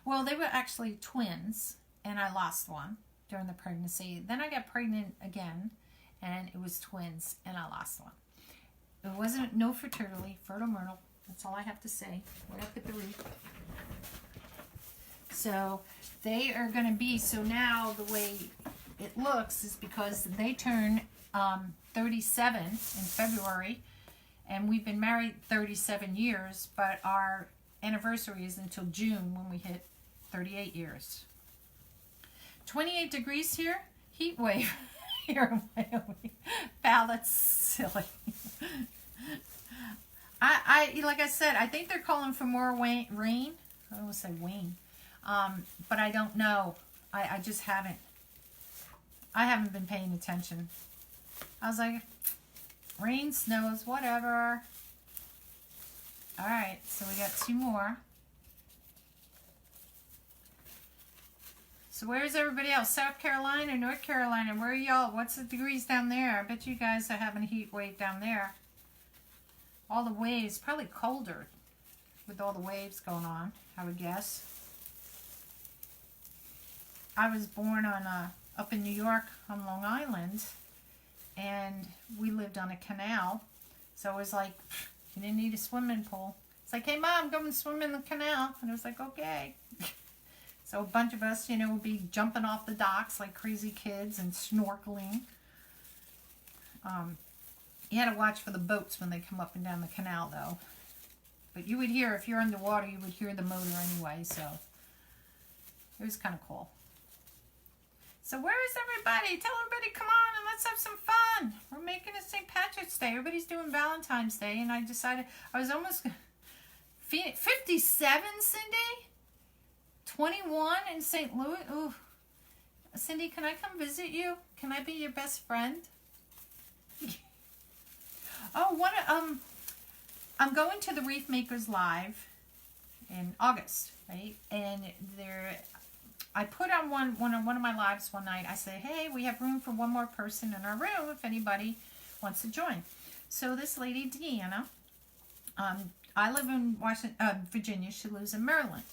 S1: well, they were actually twins, and I lost one during the pregnancy. Then I got pregnant again, and it was twins, and I lost one. It wasn't, no fertility, fertile myrtle. That's all I have to say. Right up at the wreath. So they are going to be, so now the way it looks is because they turn 37 in February, and we've been married 37 years, but our anniversary is until June when we hit 38 years. 28 degrees here, heat wave here in Wyoming. Val, that's silly. Like I said, I think they're calling for more rain. I don't want to say Wayne. But I don't know. I just haven't. I haven't been paying attention. I was like, rain, snows, whatever. Alright, so we got 2 more. So where's everybody else? South Carolina, North Carolina, where are y'all? What's the degrees down there? I bet you guys are having a heat wave down there. All the waves, probably colder with all the waves going on, I would guess. I was born on up in New York on Long Island, and we lived on a canal. So it was like, you didn't need a swimming pool. It's like, hey, Mom, go and swim in the canal. And I was like, okay. So a bunch of us, you know, would be jumping off the docks like crazy kids and snorkeling. You had to watch for the boats when they come up and down the canal, though. But you would hear, if you're underwater, you would hear the motor anyway, so it was kind of cool. So where is everybody? Tell everybody, come on and let's have some fun. We're making it St. Patrick's Day. Everybody's doing Valentine's Day, and I decided I was almost 57, Cindy? 21 in St. Louis? Ooh. Cindy, can I come visit you? Can I be your best friend? Oh, I'm going to the Wreath Makers Live in August, right? And I put on one of my lives one night. I said, hey, we have room for one more person in our room if anybody wants to join. So this lady, Deanna, I live in Virginia. She lives in Maryland,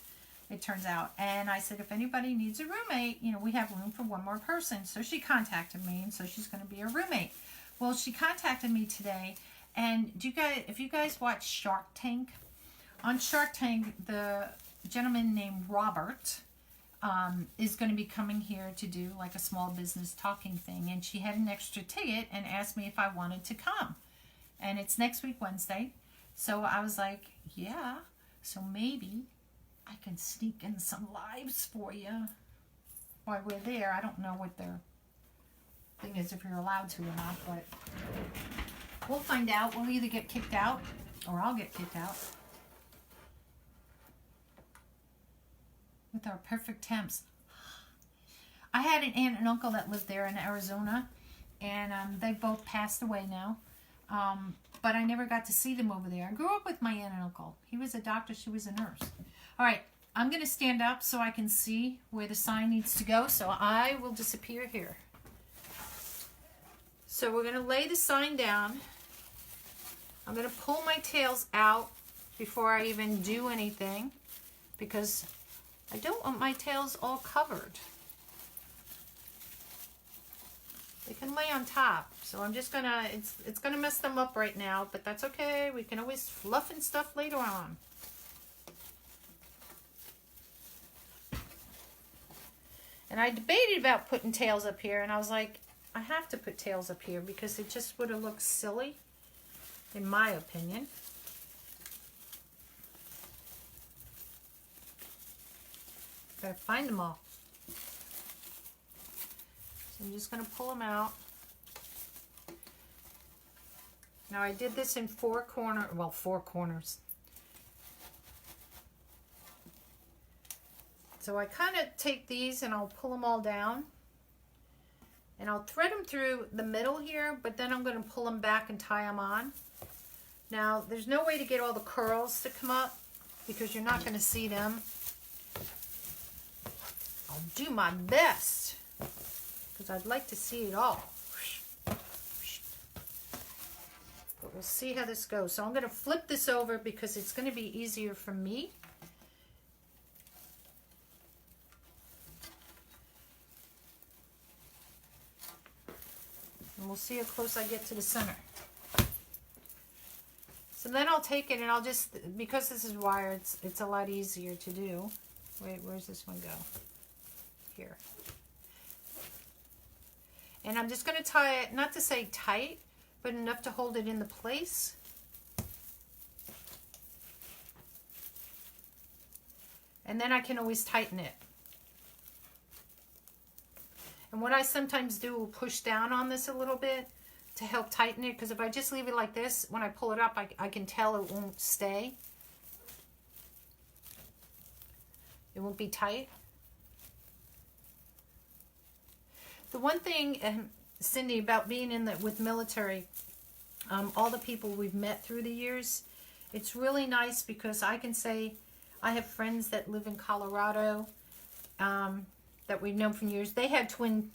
S1: it turns out. And I said, if anybody needs a roommate, you know, we have room for one more person. So she contacted me, and so she's going to be a roommate. Well, she contacted me today, and if you guys watch Shark Tank, on Shark Tank, the gentleman named Robert is going to be coming here to do like a small business talking thing, and she had an extra ticket and asked me if I wanted to come, and it's next week Wednesday. So I was like, yeah, so maybe I can sneak in some lives for you while we're there. I don't know what their thing is, if you're allowed to or not, but we'll find out. We'll either get kicked out or I'll get kicked out. With our perfect temps. I had an aunt and uncle that lived there in Arizona, and they both passed away now, but I never got to see them over there. I grew up with my aunt and uncle. He was a doctor, she was a nurse. All right, I'm going to stand up so I can see where the sign needs to go, so I will disappear here. So we're going to lay the sign down. I'm going to pull my tails out before I even do anything, because I don't want my tails all covered. They can lay on top, so I'm just gonna, it's gonna mess them up right now, but that's okay. We can always fluff and stuff later on. And I debated about putting tails up here, and I was like, I have to put tails up here because it just would have looked silly, in my opinion. Gotta find them all. So I'm just going to pull them out. Now I did this in four corners. So I kind of take these and I'll pull them all down. And I'll thread them through the middle here, but then I'm going to pull them back and tie them on. Now, there's no way to get all the curls to come up because you're not going to see them. I'll do my best because I'd like to see it all. But we'll see how this goes. So I'm going to flip this over because it's going to be easier for me. And we'll see how close I get to the center. So then I'll take it and I'll just, because this is wire, it's a lot easier to do. Wait, where's this one go? Here. And I'm just going to tie it, not to say tight, but enough to hold it in the place. And then I can always tighten it. And what I sometimes do will push down on this a little bit to help tighten it, because if I just leave it like this, when I pull it up, I can tell it won't stay. It won't be tight. The one thing, Cindy, about being in with military, all the people we've met through the years, it's really nice because I can say I have friends that live in Colorado that we've known for years. They had twin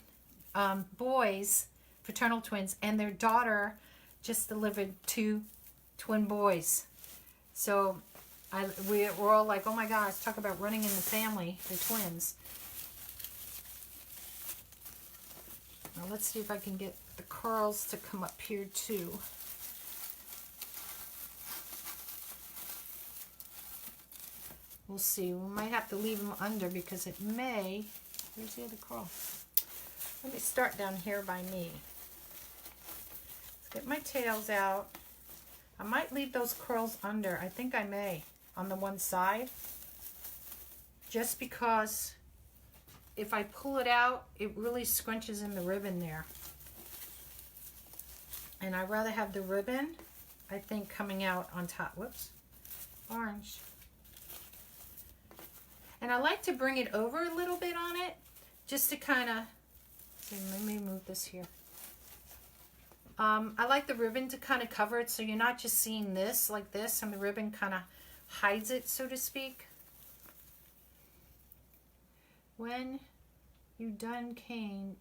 S1: boys, fraternal twins, and their daughter just delivered 2 twin boys. So we're all like, oh my gosh, talk about running in the family, the twins. Now let's see if I can get the curls to come up here too. We'll see. We might have to leave them under because it may... Where's the other curl? Let me start down here by me. Let's get my tails out. I might leave those curls under. I think I may on the one side. Just because if I pull it out, it really scrunches in the ribbon there. And I'd rather have the ribbon, I think, coming out on top. Whoops. Orange. And I like to bring it over a little bit on it, just to kind of, let me move this here. I like the ribbon to kind of cover it so you're not just seeing this like this, and the ribbon kind of hides it, so to speak. When you done cane,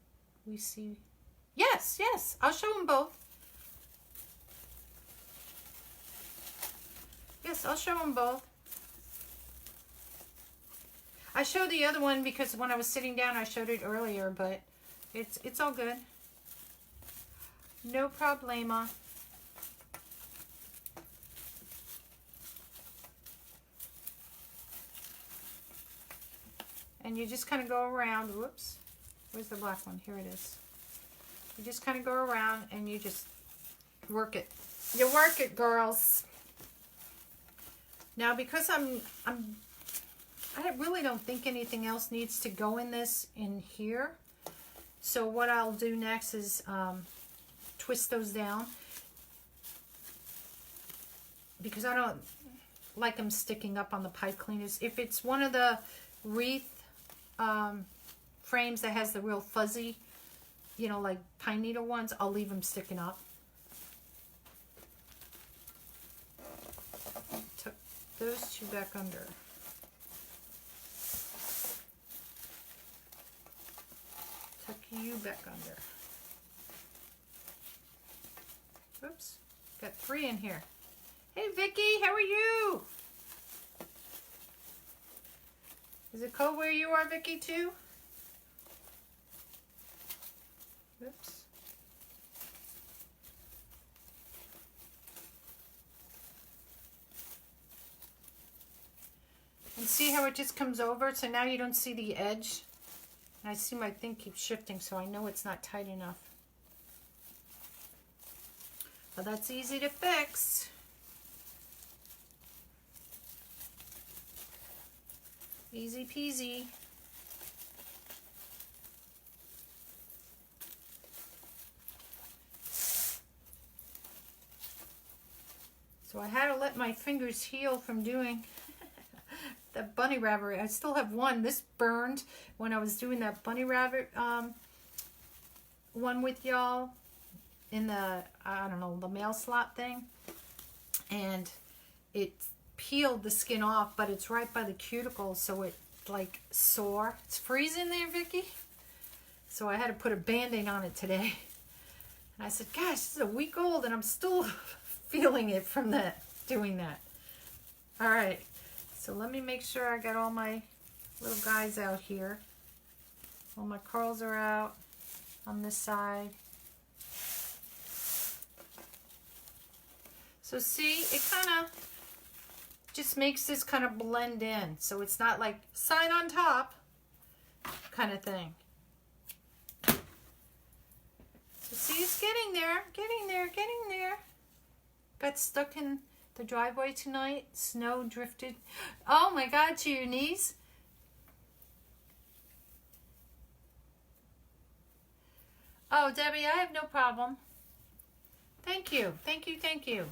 S1: we see, yes, I'll show them both. Yes, I'll show them both. I showed the other one because when I was sitting down, I showed it earlier, but it's all good. No problema. And you just kind of go around. Whoops. Where's the black one? Here it is. You just kind of go around and you just work it. You work it, girls. Now, because I really don't think anything else needs to go in this in here. So what I'll do next is twist those down, because I don't like them sticking up on the pipe cleaners. If it's one of the wreath frames that has the real fuzzy, you know, like pine needle ones, I'll leave them sticking up. Tuck those 2 back under. Tuck you back under. Oops, got 3 in here. Hey Vicky, how are you? Is it cold where you are, Vicky, too? Oops. And see how it just comes over? So now you don't see the edge. And I see my thing keeps shifting, so I know it's not tight enough. Well, that's easy to fix. Easy peasy. So I had to let my fingers heal from doing that bunny rabbit. I still have one. This burned when I was doing that bunny rabbit one with y'all in the, I don't know, the mail slot thing. and it peeled the skin off, but it's right by the cuticle, so it's like sore. It's freezing there, Vicky. So I had to put a Band-Aid on it today. And I said, gosh, this is a week old and I'm still feeling it from that, doing that. All right, so let me make sure I got all my little guys out here. All my curls are out on this side. So see, it kind of just makes this kind of blend in. So it's not like side on top kind of thing. So see, it's getting there, getting there, getting there. Got stuck in the driveway tonight. Snow drifted. Oh my God, to your knees. Oh, Debbie, I have no problem. Thank you, thank you, thank you.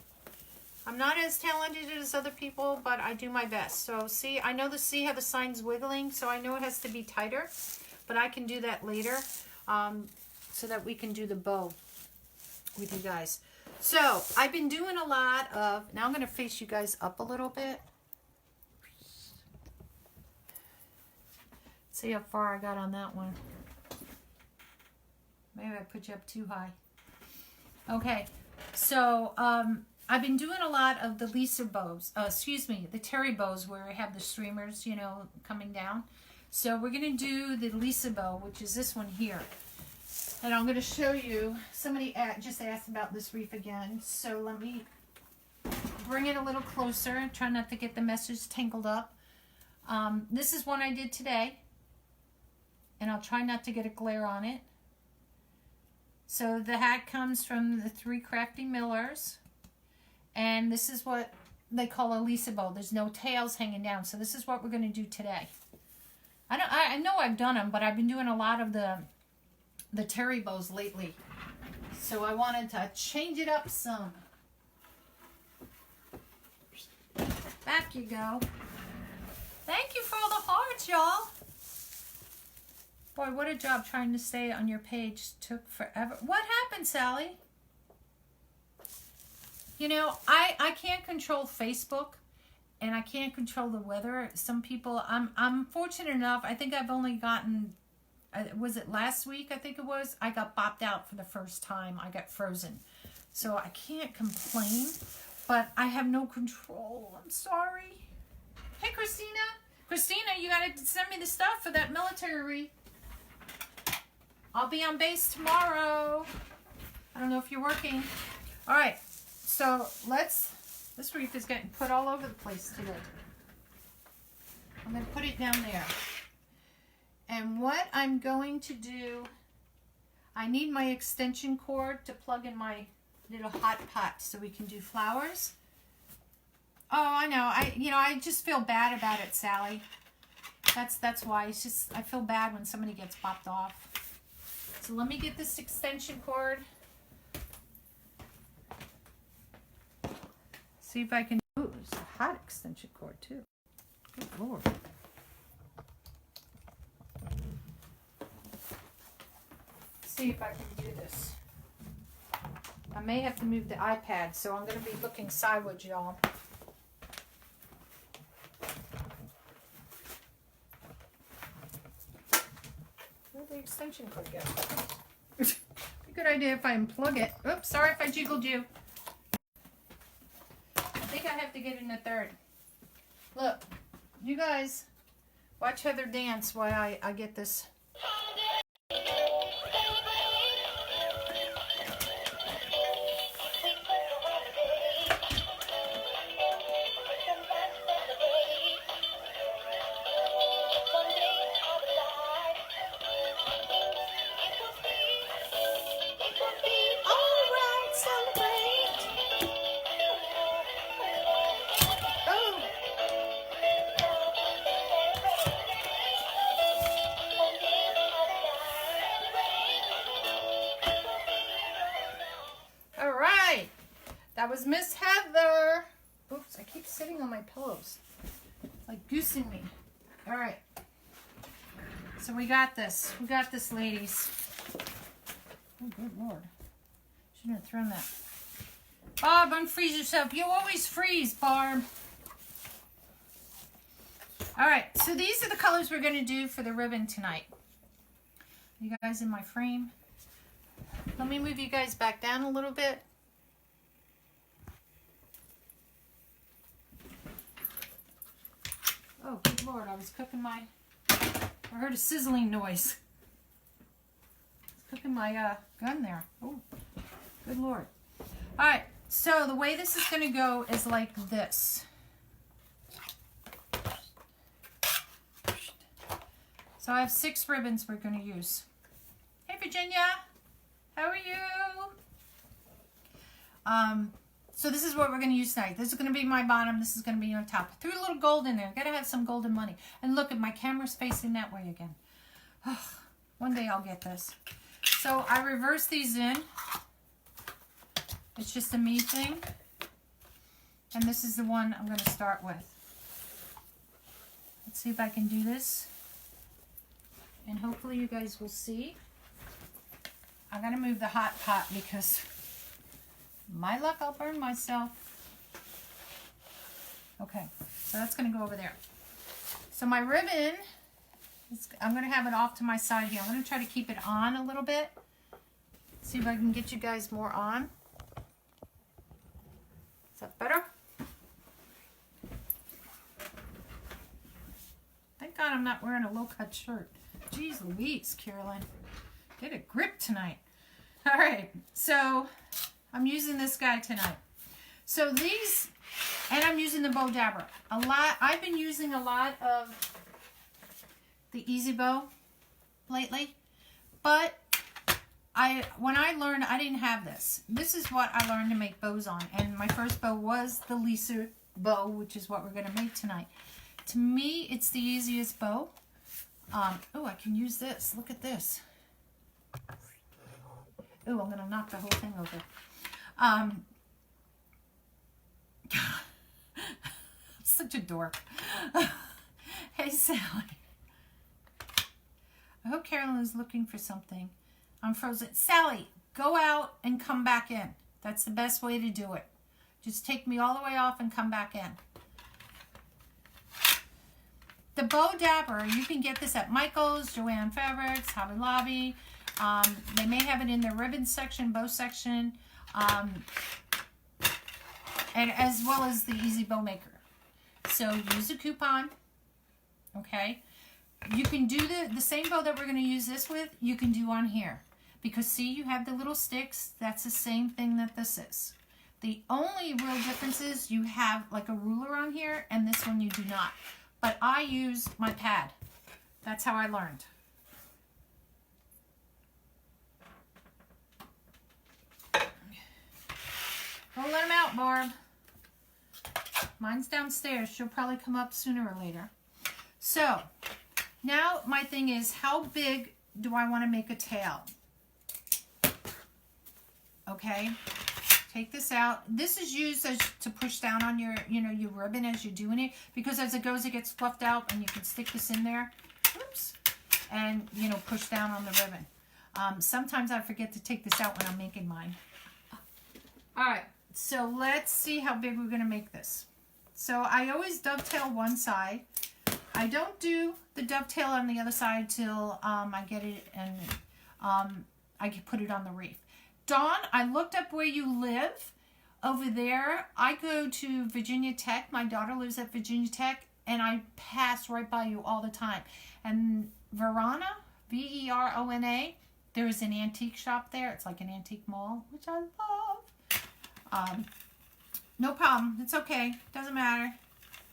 S1: I'm not as talented as other people, but I do my best. So see, I know how the sign's wiggling, so I know it has to be tighter, but I can do that later so that we can do the bow with you guys. So I've been doing a lot of, now I'm going to face you guys up a little bit. See how far I got on that one. Maybe I put you up too high. Okay, so I've been doing a lot of the Lisa bows, the terry bows where I have the streamers, you know, coming down. So we're going to do the Lisa bow, which is this one here. And I'm going to show you, somebody just asked about this wreath again. So let me bring it a little closer, try not to get the message tangled up. This is one I did today. And I'll try not to get a glare on it. So the hat comes from the 3 Crafty Millers. And this is what they call a Lisa bow. There's no tails hanging down. So this is what we're going to do today. I know I've done them, but I've been doing a lot of the terry bows lately. So I wanted to change it up some. Back you go. Thank you for all the hearts, y'all. Boy, what a job trying to stay on your page. Took forever. What happened, Sally? You know, I can't control Facebook, and I can't control the weather. Some people, I'm fortunate enough. I think I've only gotten, was it last week? I think it was. I got bopped out for the first time. I got frozen, so I can't complain. But I have no control. I'm sorry. Hey, Christina. Christina, you gotta send me the stuff for that military wreath. I'll be on base tomorrow. I don't know if you're working. All right. So this wreath is getting put all over the place today. I'm going to put it down there. And what I'm going to do, I need my extension cord to plug in my little hot pot so we can do flowers. Oh, I know. I just feel bad about it, Sally. That's why. It's just, I feel bad when somebody gets popped off. So let me get this extension cord. See if I can. Ooh, it's a hot extension cord too. Good Lord. See if I can do this. I may have to move the iPad, so I'm going to be looking sideways, y'all. Where'd the extension cord go? A good idea if I unplug it. Oops, sorry if I jiggled you. I think I have to get in a third. Look, you guys watch Heather dance while I get this. That was Miss Heather. Oops, I keep sitting on my pillows. Like goosing me. All right. So we got this. We got this, ladies. Oh, good Lord. Shouldn't have thrown that. Barb, unfreeze yourself. You always freeze, Barb. All right, so these are the colors we're going to do for the ribbon tonight. You guys in my frame? Let me move you guys back down a little bit. Oh, good Lord, I was cooking my... I heard a sizzling noise. I was cooking my gun there. Oh, good Lord. All right, so the way this is going to go is like this. So I have 6 ribbons we're going to use. Hey, Virginia. How are you? So this is what we're going to use tonight. This is going to be my bottom. This is going to be on top. Threw a little gold in there. Got to have some golden money. And look, at my camera's facing that way again. Oh, one day I'll get this. So I reverse these in. It's just a me thing. And this is the one I'm going to start with. Let's see if I can do this. And hopefully you guys will see. I'm going to move the hot pot because my luck, I'll burn myself. Okay, so that's going to go over there. So my ribbon, I'm going to have it off to my side here. I'm going to try to keep it on a little bit. See if I can get you guys more on. Is that better? Thank God I'm not wearing a low-cut shirt. Jeez Louise, Carolynne. Get a grip tonight. All right, so I'm using this guy tonight. So these, and I'm using the bow dabber. I've been using a lot of the Easy Bow lately, but when I learned, I didn't have this. This is what I learned to make bows on, and my first bow was the Lisa bow, which is what we're going to make tonight. To me, it's the easiest bow. Oh, I can use this. Look at this. Oh, I'm going to knock the whole thing over. I'm such a dork. Hey, Sally. I hope Carolyn is looking for something. I'm frozen. Sally, go out and come back in. That's the best way to do it. Just take me all the way off and come back in. The bow dabber, you can get this at Michael's, Joanne Fabrics, Hobby Lobby. They may have it in their ribbon section, bow section, and as well as the Easy Bow Maker. So use a coupon, okay? You can do the same bow that we're going to use this with, you can do on here. Because see, you have the little sticks. That's the same thing that this is. The only real difference is you have like a ruler on here, and this one you do not. But I use my pad. That's how I learned. Don't let them out, Barb. Mine's downstairs. She'll probably come up sooner or later. So, now my thing is, how big do I want to make a tail? Okay. Take this out. This is used to push down on your, your ribbon as you're doing it. Because as it goes, it gets fluffed out and you can stick this in there. Oops. And, push down on the ribbon. Sometimes I forget to take this out when I'm making mine. All right. So let's see how big we're going to make this. So I always dovetail one side. I don't do the dovetail on the other side till I get it and I can put it on the wreath. Dawn, I looked up where you live. Over there, I go to Virginia Tech. My daughter lives at Virginia Tech, and I pass right by you all the time. And Verona, V-E-R-O-N-A, there is an antique shop there. It's like an antique mall, which I love. No problem. It's okay. Doesn't matter.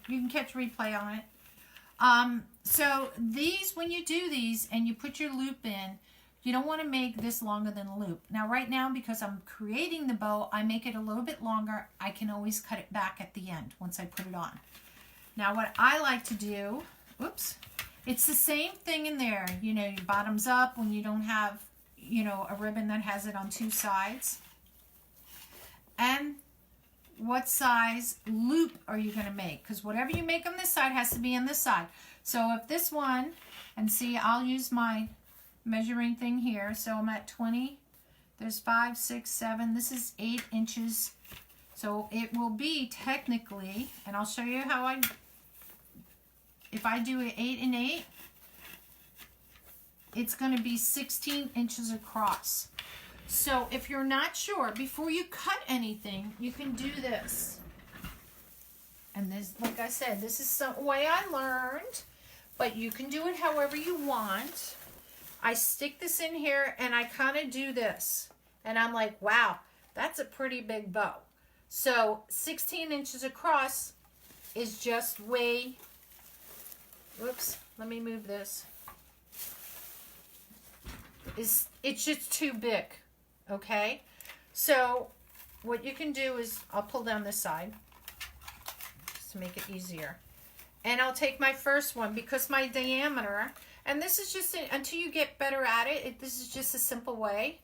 S1: You can catch replay on it. So these, when you do these and you put your loop in, you don't want to make this longer than the loop. Now right now, because I'm creating the bow, I make it a little bit longer. I can always cut it back at the end once I put it on. Now what I like to do, whoops, it's the same thing in there. Your bottoms up when you don't have, a ribbon that has it on two sides. And what size loop are you going to make? Because whatever you make on this side has to be on this side. So if this one, and see, I'll use my measuring thing here. So I'm at 20. There's 5, 6, 7. This is 8 inches. So it will be technically, and I'll show you how if I do an 8 and 8, it's going to be 16 inches across. So if you're not sure, before you cut anything, you can do this. And this, like I said, this is some way I learned, but you can do it however you want. I stick this in here and I kind of do this. And I'm like, wow, that's a pretty big bow. So 16 inches across is just way, whoops, let me move this. It's just too big, okay? So what you can do is, I'll pull down this side just to make it easier. And I'll take my first one because my diameter, and this is just, until you get better at it, this is just a simple way.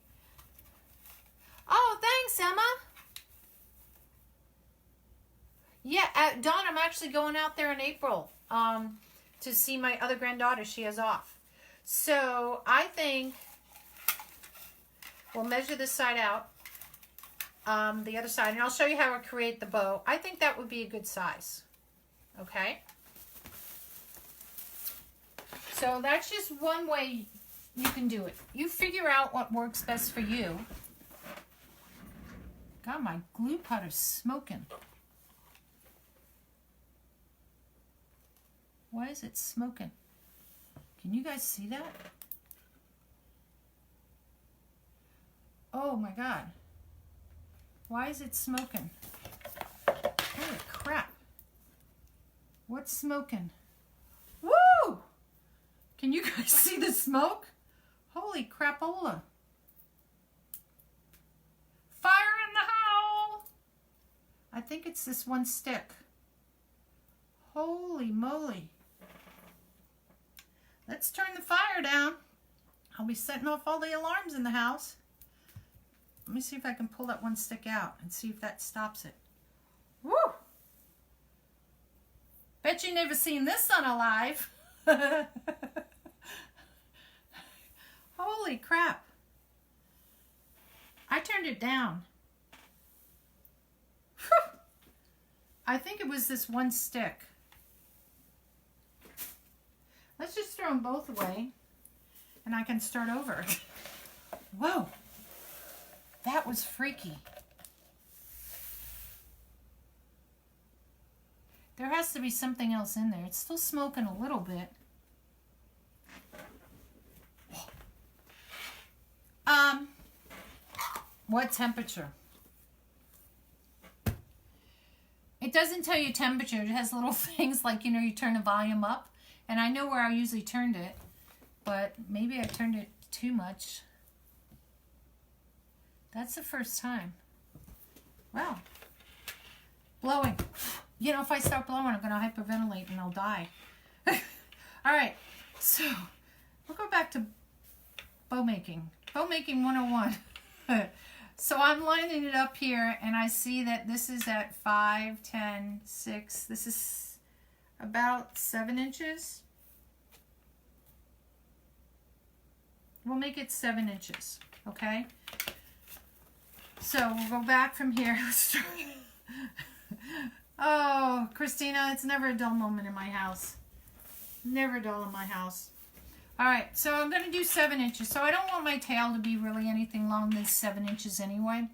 S1: Oh, thanks, Emma. Yeah, Dawn, I'm actually going out there in April to see my other granddaughter. She has off. So I think we'll measure this side out, the other side, and I'll show you how I create the bow. I think that would be a good size. Okay? So that's just one way you can do it. You figure out what works best for you. God, my glue putter's smoking. Why is it smoking? Can you guys see that? Oh my God. Why is it smoking? Holy crap. What's smoking? Woo! Can you guys see the smoke? Holy crapola. Fire in the hole! I think it's this one stick. Holy moly. Let's turn the fire down. I'll be setting off all the alarms in the house. Let me see if I can pull that one stick out and see if that stops it. Woo! Bet you never seen this unalive. Holy crap. I turned it down. Whew. I think it was this one stick. Let's just throw them both away and I can start over. Whoa. That was freaky. There has to be something else in there. It's still smoking a little bit. What temperature? It doesn't tell you temperature. It has little things like, you know, you turn the volume up. And I know where I usually turned it, but maybe I turned it too much. That's the first time. Wow. Blowing. You know, if I start blowing, I'm going to hyperventilate and I'll die. All right. So, we'll go back to bow making. Bow making 101. So, I'm lining it up here, and I see that this is at 5, 10, 6. This is about 7 inches. We'll make it 7 inches. Okay? So, we'll go back from here. Oh, Christina, it's never a dull moment in my house. Never dull in my house. All right, so I'm going to do 7 inches. So I don't want my tail to be really anything long than 7 inches anyway,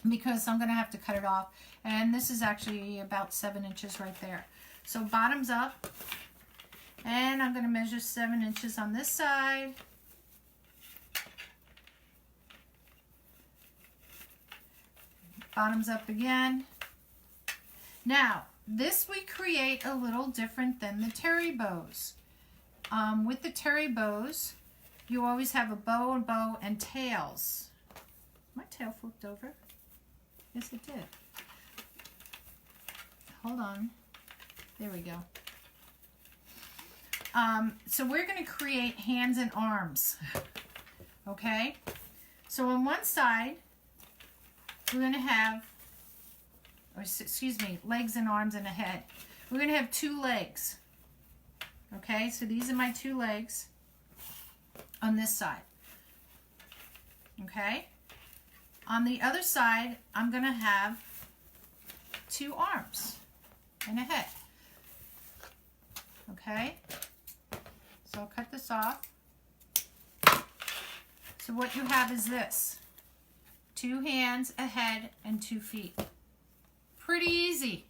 S1: because I'm going to have to cut it off. And this is actually about 7 inches right there. So bottoms up, and I'm going to measure 7 inches on this side. Bottoms up again. Now, this we create a little different than the terry bows. With the terry bows, you always have a bow, and tails. My tail flipped over. Yes, it did. Hold on. There we go. So we're going to create hands and arms. Okay? So on one side, we're going to have, or excuse me, legs and arms and a head. We're going to have 2 legs. Okay, so these are my 2 legs on this side. Okay? On the other side, I'm going to have 2 arms and a head. Okay, so I'll cut this off. So what you have is this: 2 hands, a head, and 2 feet. Pretty easy.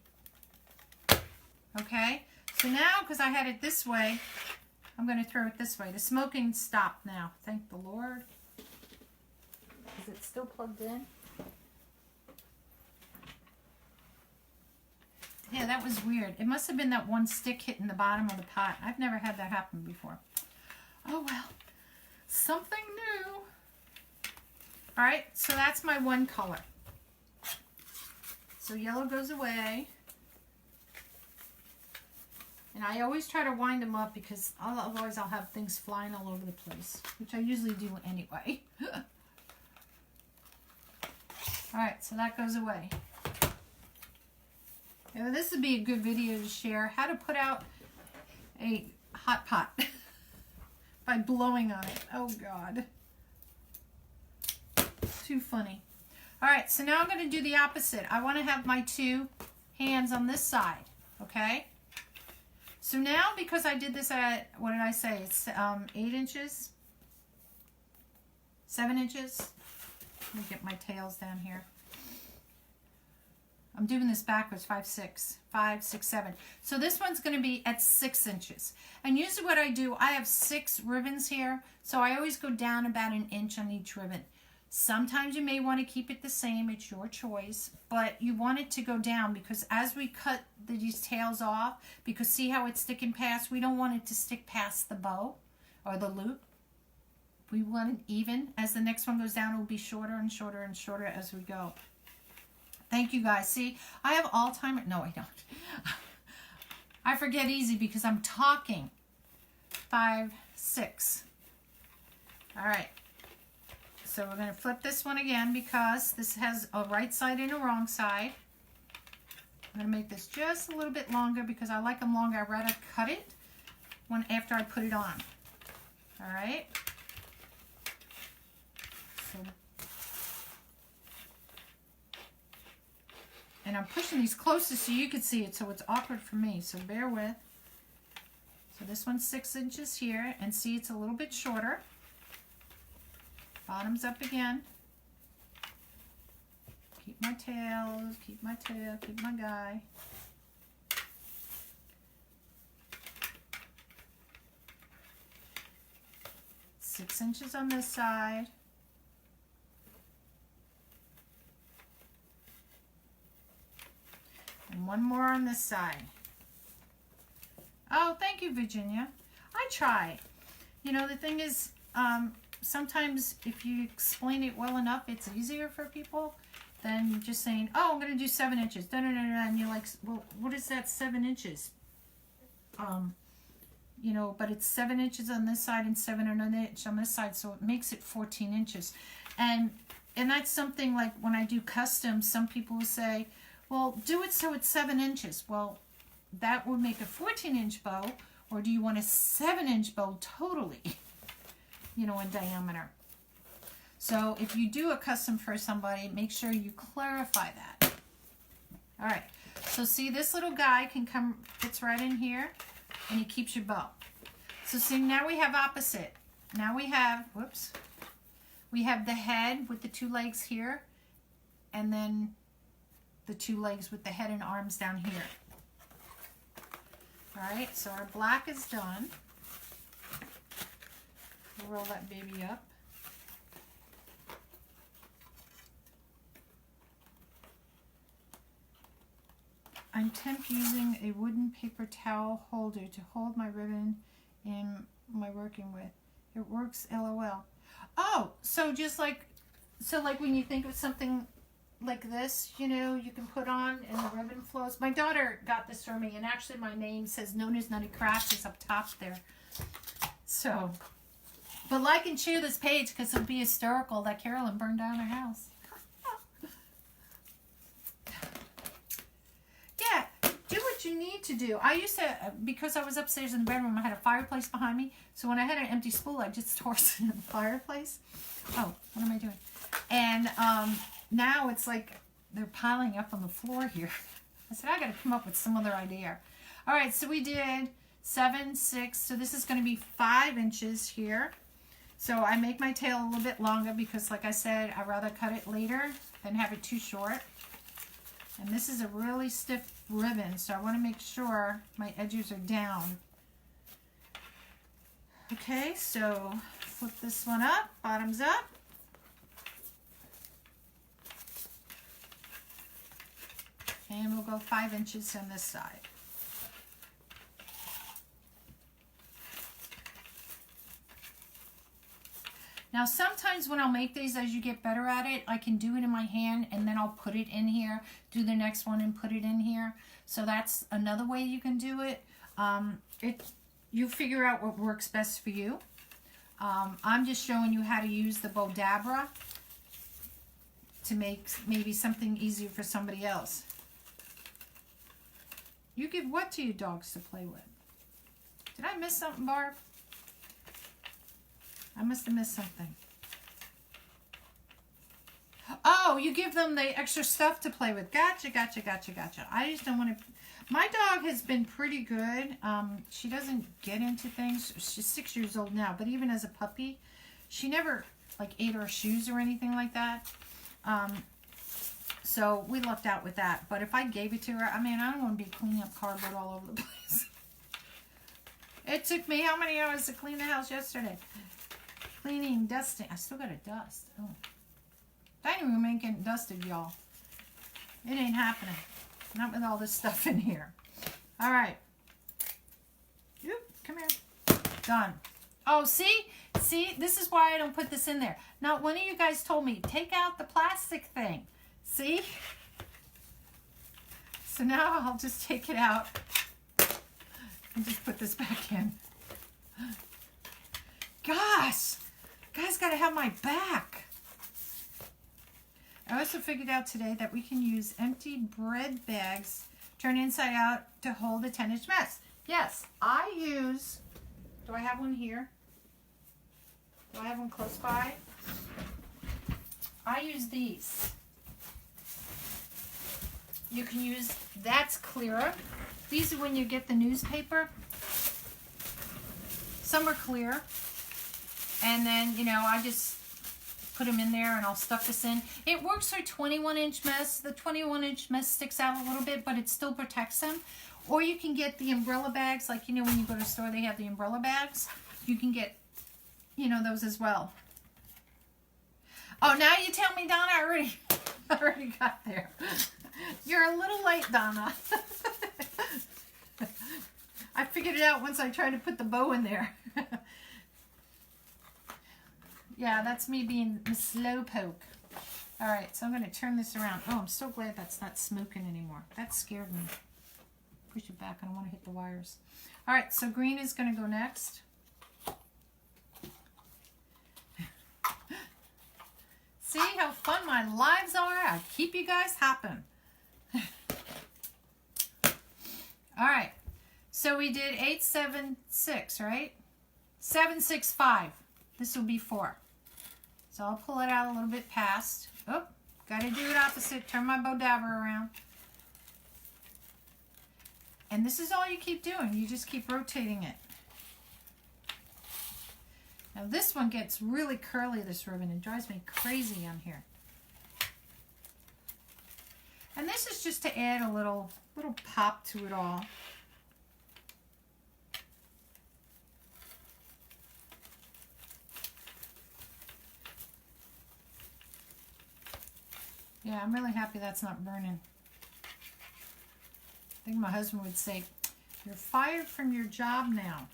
S1: Okay, so now because I had it this way, I'm going to throw it this way. The smoking stopped now. Thank the Lord. Is it still plugged in? Yeah, that was weird. It must have been that one stick hitting the bottom of the pot. I've never had that happen before. Oh well, something new. All right, so that's my one color. So yellow goes away. And I always try to wind them up because otherwise I'll have things flying all over the place, which I usually do anyway. All right, so that goes away. Now, this would be a good video to share how to put out a hot pot by blowing on it. Oh God. Too funny. All right, so now I'm going to do the opposite. I want to have my 2 hands on this side, okay? So now, because I did this at, what did I say? It's 8 inches, 7 inches. Let me get my tails down here. I'm doing this backwards, 5, 6, 5, 6, 7. So this one's going to be at 6 inches. And usually what I do, I have 6 ribbons here. So I always go down about 1 inch on each ribbon. Sometimes you may want to keep it the same. It's your choice. But you want it to go down because as we cut these tails off, because see how it's sticking past? We don't want it to stick past the bow or the loop. We want it even. As the next one goes down, it will be shorter and shorter and shorter as we go. Thank you guys. See, I have Alzheimer's. No, I don't. I forget easy because I'm talking. 5, 6. All right. So we're going to flip this one again because this has a right side and a wrong side. I'm going to make this just a little bit longer because I like them longer. I'd rather cut it after I put it on. All right. So, and I'm pushing these closer so you can see it, so it's awkward for me, so bear with. So this one's 6 inches here, and see it's a little bit shorter. Bottoms up again. Keep my tails, keep my tail, keep my guy. Six inches on this side. And 1 more on this side. Oh, thank you, Virginia. I try. You know, the thing is, sometimes if you explain it well enough, it's easier for people than just saying, oh, I'm going to do 7 inches. Da, da, da, da, and you're like, well, what is that 7 inches? You know, but it's 7 inches on this side and 7 and an inch on this side, so it makes it 14 inches. And that's something like when I do custom, some people will say, well, do it so it's 7 inches. Well, that would make a 14-inch bow, or do you want a 7-inch bow totally, you know, in diameter? So if you do a custom for somebody, make sure you clarify that. All right, so see, this little guy fits right in here, and he keeps your bow. So see, now we have opposite. Now we have, whoops, we have the head with the 2 legs here, and then the 2 legs with the head and arms down here. All right, so our black is done. We'll roll that baby up. I'm tempted using a wooden paper towel holder to hold my ribbon in my working with. It works, LOL. Oh, so just like, when you think of something like this, you know, you can put on and the ribbon flows. My daughter got this for me, and actually my name says NonnasNuttykrafts is up top there. So, but like and share this page because it'll be hysterical that Carolynne burned down her house. Yeah, do what you need to do. I used to, because I was upstairs in the bedroom, I had a fireplace behind me. So when I had an empty spool, I just tossed it in the fireplace. Oh, what am I doing? And now it's like they're piling up on the floor here. I said, I got to come up with some other idea. All right, so we did 7, 6. So this is going to be 5 inches here. So I make my tail a little bit longer because, like I said, I'd rather cut it later than have it too short. And this is a really stiff ribbon, so I want to make sure my edges are down. Okay, so flip this one up, bottoms up. And we'll go 5 inches on this side. Now sometimes when I'll make these, as you get better at it, I can do it in my hand and then I'll put it in here, do the next one and put it in here. So that's another way you can do it. You figure out what works best for you. I'm just showing you how to use the Bodabra to make maybe something easier for somebody else. You give what to your dogs to play with? Did I miss something, Barb? I must have missed something. Oh, you give them the extra stuff to play with. Gotcha, gotcha, gotcha, gotcha. I just don't want to... My dog has been pretty good. She doesn't get into things. She's 6 years old now, but even as a puppy, she never like ate our shoes or anything like that. So we lucked out with that. But if I gave it to her, I mean, I don't want to be cleaning up cardboard all over the place. It took me how many hours to clean the house yesterday? Cleaning, dusting. I still got to dust. Oh. Dining room ain't getting dusted, y'all. It ain't happening. Not with all this stuff in here. All right. Oop, come here. Done. Oh, see? See? This is why I don't put this in there. Now, one of you guys told me, take out the plastic thing. See? So now I'll just take it out and just put this back in. Gosh! Guys got to have my back. I also figured out today that we can use empty bread bags turned inside out to hold a 10-inch mess. Yes, I use... Do I have one here? Do I have one close by? I use these. You can use... That's clearer. These are when you get the newspaper. Some are clear. And then, you know, I just put them in there and I'll stuff this in. It works for 21-inch mess. The 21-inch mess sticks out a little bit, but it still protects them. Or you can get the umbrella bags. Like, you know, when you go to the store, they have the umbrella bags. You can get, you know, those as well. Oh, now you tell me, Donna, I already got there. You're a little late, Donna. I figured it out once I tried to put the bow in there. Yeah, that's me being a slowpoke. All right, so I'm going to turn this around. Oh, I'm so glad that's not smoking anymore. That scared me. Push it back. I don't want to hit the wires. All right, so green is going to go next. See how fun my lives are? I keep you guys hopping. All right, so we did 8, 7, 6, right? 7, 6, 5. This will be 4. So I'll pull it out a little bit past. Oh, got to do it opposite. Turn my Bodabra around. And this is all you keep doing. You just keep rotating it. Now this one gets really curly, this ribbon. It drives me crazy on here. And this is just to add a little pop to it all. Yeah, I'm really happy that's not burning. I think my husband would say, you're fired from your job now.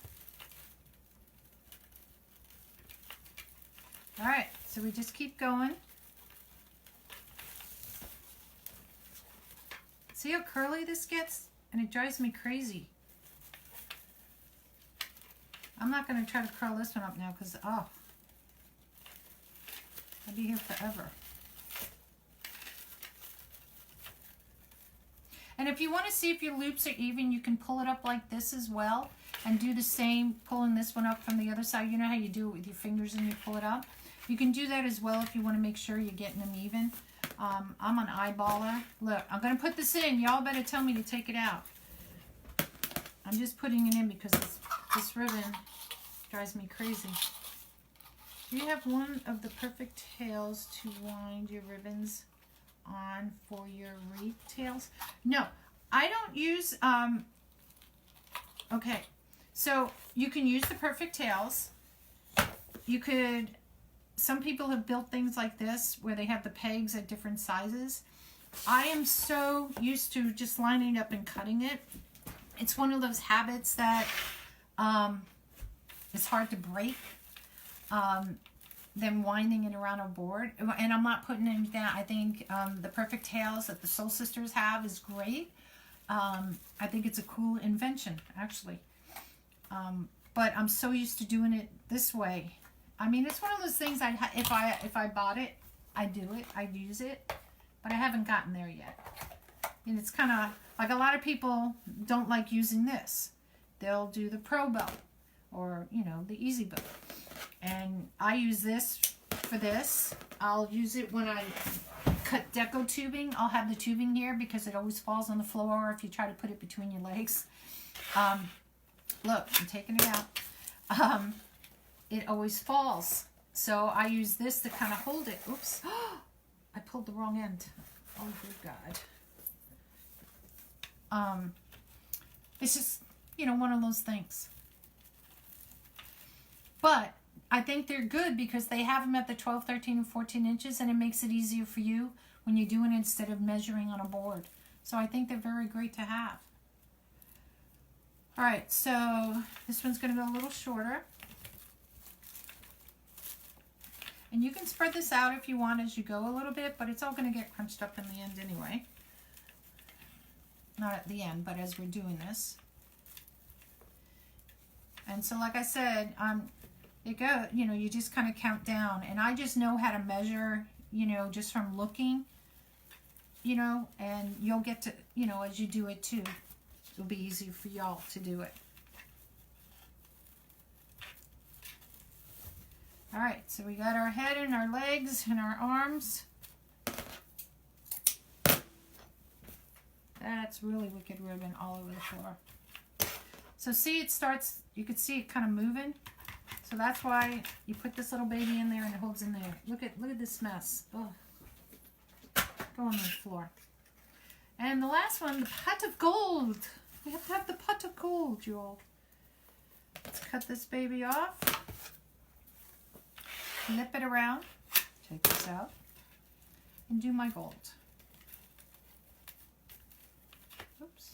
S1: All right, so we just keep going. See how curly this gets? And it drives me crazy. I'm not going to try to curl this one up now because, oh, I'll be here forever. And if you want to see if your loops are even, you can pull it up like this as well and do the same, pulling this one up from the other side. You know how you do it with your fingers and you pull it up? You can do that as well if you want to make sure you're getting them even. I'm an eyeballer. Look, I'm going to put this in. Y'all better tell me to take it out. I'm just putting it in because this ribbon drives me crazy. Do you have one of the perfect tails to wind your ribbons on for your wreath tails? No, I don't use, okay, so you can use the perfect tails. You could, some people have built things like this where they have the pegs at different sizes. I am so used to just lining it up and cutting it. It's one of those habits that it's hard to break. Than winding it around a board. And I'm not putting it down. I think the perfect tails that the Soul Sisters have is great. I think it's a cool invention, actually. But I'm so used to doing it this way. I mean, it's one of those things. If I bought it, I do it. I use it, but I haven't gotten there yet. And it's kind of like a lot of people don't like using this. They'll do the Pro Bow, or the Easy Bow. And I use this for this. I'll use it when I cut deco tubing. I'll have the tubing here because it always falls on the floor if you try to put it between your legs. Look, I'm taking it out. It always falls. So I use this to kind of hold it. Oops. I pulled the wrong end. Oh, good God. It's just, one of those things. But I think they're good because they have them at the 12, 13, and 14 inches, and it makes it easier for you when you're doing it instead of measuring on a board. So I think they're very great to have. All right, so this one's going to go a little shorter. And you can spread this out if you want as you go a little bit, but it's all going to get crunched up in the end anyway. Not at the end, but as we're doing this. And so like I said, you just kind of count down, and I just know how to measure, just from looking, and you'll get to, as you do it too, it'll be easier for y'all to do it. All right, so we got our head and our legs and our arms. That's really wicked ribbon all over the floor. So see, it starts, you can see it kind of moving. So that's why you put this little baby in there and it holds in there. Look at this mess. Oh, go on the floor. And the last one, the pot of gold. We have to have the pot of gold, y'all. Let's cut this baby off. Flip it around. Take this out. And do my gold. Oops.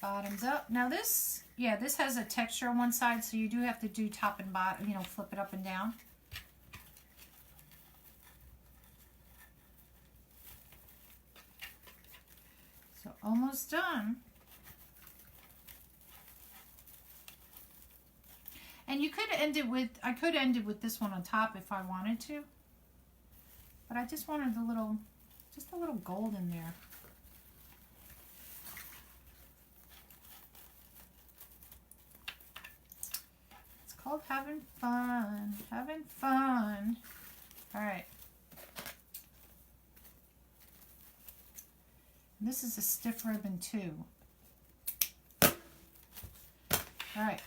S1: Bottoms up. Now this, this has a texture on one side, so you do have to do top and bottom, flip it up and down. So almost done. And you could end it with, I could end it with this one on top if I wanted to. But I just wanted just a little gold in there. It's called having fun. Having fun. All right. This is a stiff ribbon too. All right.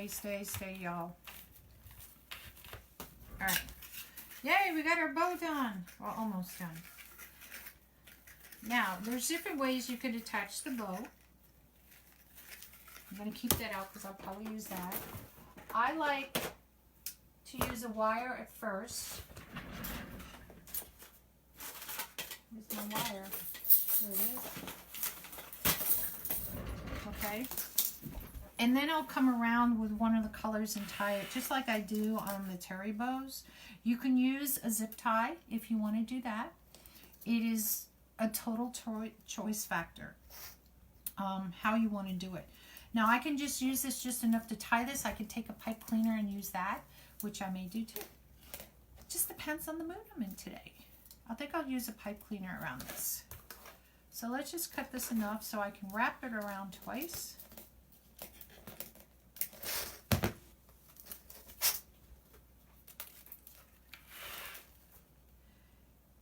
S1: Stay, y'all. All right. Yay, we got our bow done. Well, almost done. Now, there's different ways you could attach the bow. I'm going to keep that out because I'll probably use that. I like to use a wire at first. Where's my wire? There it is. Okay. And then I'll come around with one of the colors and tie it just like I do on the terry bows. You can use a zip tie if you want to do that. It is a total choice factor, how you want to do it. Now I can just use this just enough to tie this. I could take a pipe cleaner and use that, which I may do too. It just depends on the mood I'm in today. I think I'll use a pipe cleaner around this. So let's just cut this enough so I can wrap it around twice.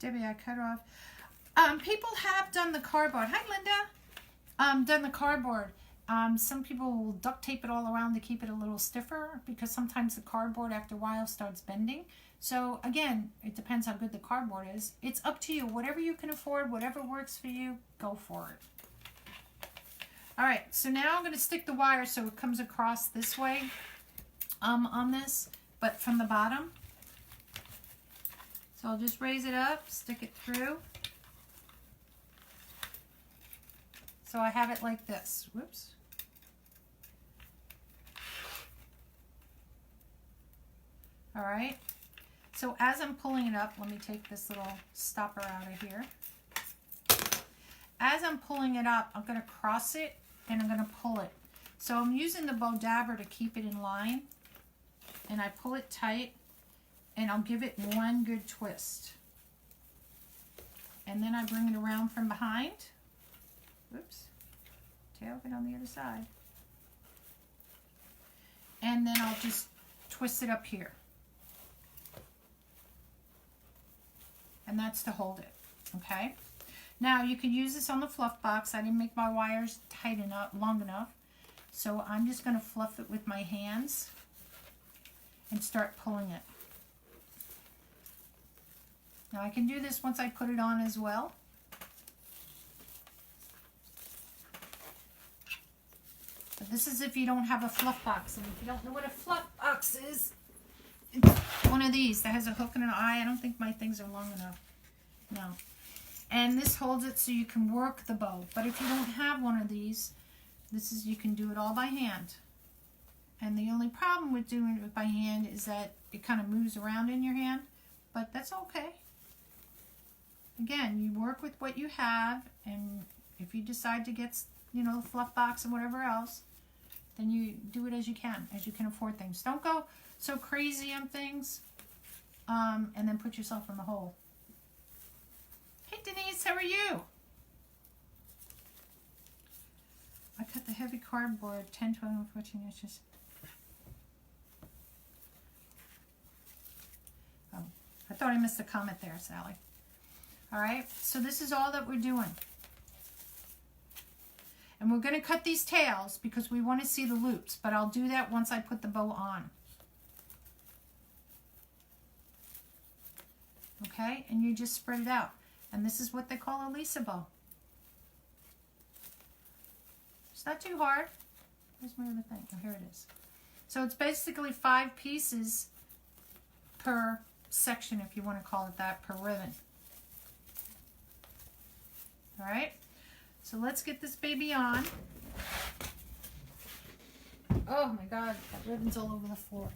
S1: Debbie, I cut off. People have done the cardboard. Hi, Linda. Done the cardboard. Some people will duct tape it all around to keep it a little stiffer because sometimes the cardboard after a while starts bending. So again, it depends how good the cardboard is. It's up to you. Whatever you can afford, whatever works for you, go for it. All right, so now I'm going to stick the wire so it comes across this way on this, but from the bottom. So I'll just raise it up, stick it through. So I have it like this. Whoops. All right. So as I'm pulling it up, let me take this little stopper out of here. As I'm pulling it up, I'm going to cross it and I'm going to pull it. So I'm using the bow dabber to keep it in line. And I pull it tight and I'll give it one good twist. And then I bring it around from behind. Oops. Tail it on the other side. And then I'll just twist it up here. And that's to hold it, okay? Now you can use this on the fluff box. I didn't make my wires tight enough, long enough. So I'm just gonna fluff it with my hands and start pulling it. Now I can do this once I put it on as well. But this is if you don't have a fluff box. And if you don't know what a fluff box is, it's one of these that has a hook and an eye. I don't think my things are long enough. No. And this holds it so you can work the bow. But if you don't have one of these, you can do it all by hand. And the only problem with doing it by hand is that it kind of moves around in your hand. But that's okay. Again, you work with what you have. And if you decide to get, you know, the fluff box and whatever else, then you do it as you can afford things. Don't go so crazy on things and then put yourself in the hole. Hey Denise, how are you? I cut the heavy cardboard 10, 12, 14 inches. Oh, I thought I missed a comment there, Sally. All right, so this is all that we're doing. And we're going to cut these tails because we want to see the loops, but I'll do that once I put the bow on. Okay, and you just spread it out. And this is what they call a Lisa bow. It's not too hard. Where's my other thing? Oh, here it is. So it's basically 5 pieces per section, if you want to call it that, per ribbon. All right, so let's get this baby on. Oh my God, that ribbon's all over the floor.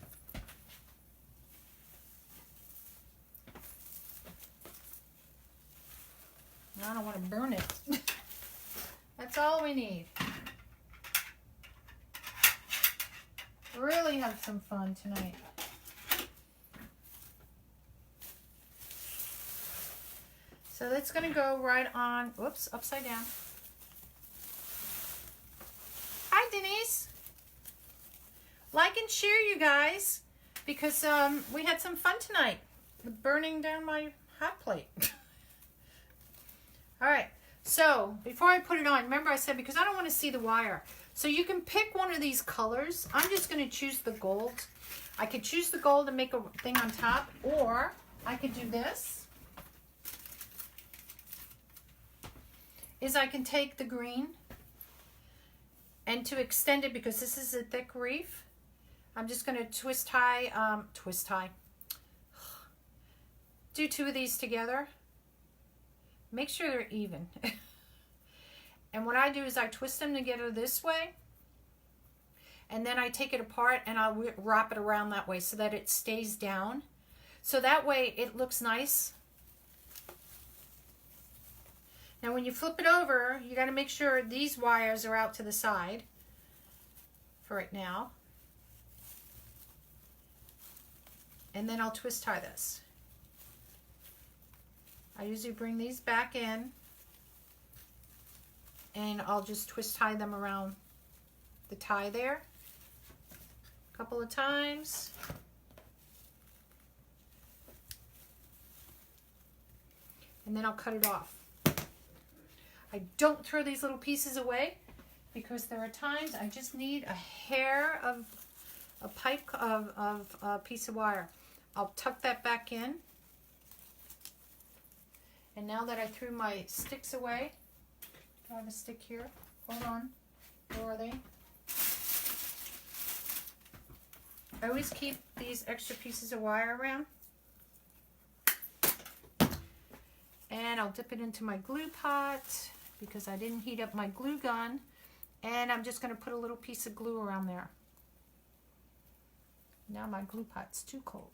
S1: I don't want to burn it. That's all we need. Really have some fun tonight. So that's going to go right on, whoops, upside down. Hi, Denise. Like and share, you guys, because we had some fun tonight with burning down my hot plate. All right, so before I put it on, remember I said because I don't want to see the wire. So you can pick one of these colors. I'm just going to choose the gold. I could choose the gold and make a thing on top, or I could do this. I can take the green and to extend it, because this is a thick wreath, I'm just going to twist tie, do 2 of these together. Make sure they're even. And what I do is I twist them together this way, and then I take it apart and I'll wrap it around that way so that it stays down. So that way it looks nice. Now when you flip it over, you got to make sure these wires are out to the side for right now. And then I'll twist tie this. I usually bring these back in and I'll just twist tie them around the tie there a couple of times. and then I'll cut it off. I don't throw these little pieces away because there are times I just need a hair of a pipe of a piece of wire. I'll tuck that back in. And now that I threw my sticks away, do I have a stick here? Hold on. Where are they? I always keep these extra pieces of wire around. And I'll dip it into my glue pot because I didn't heat up my glue gun. And I'm just going to put a little piece of glue around there. Now my glue pot's too cold.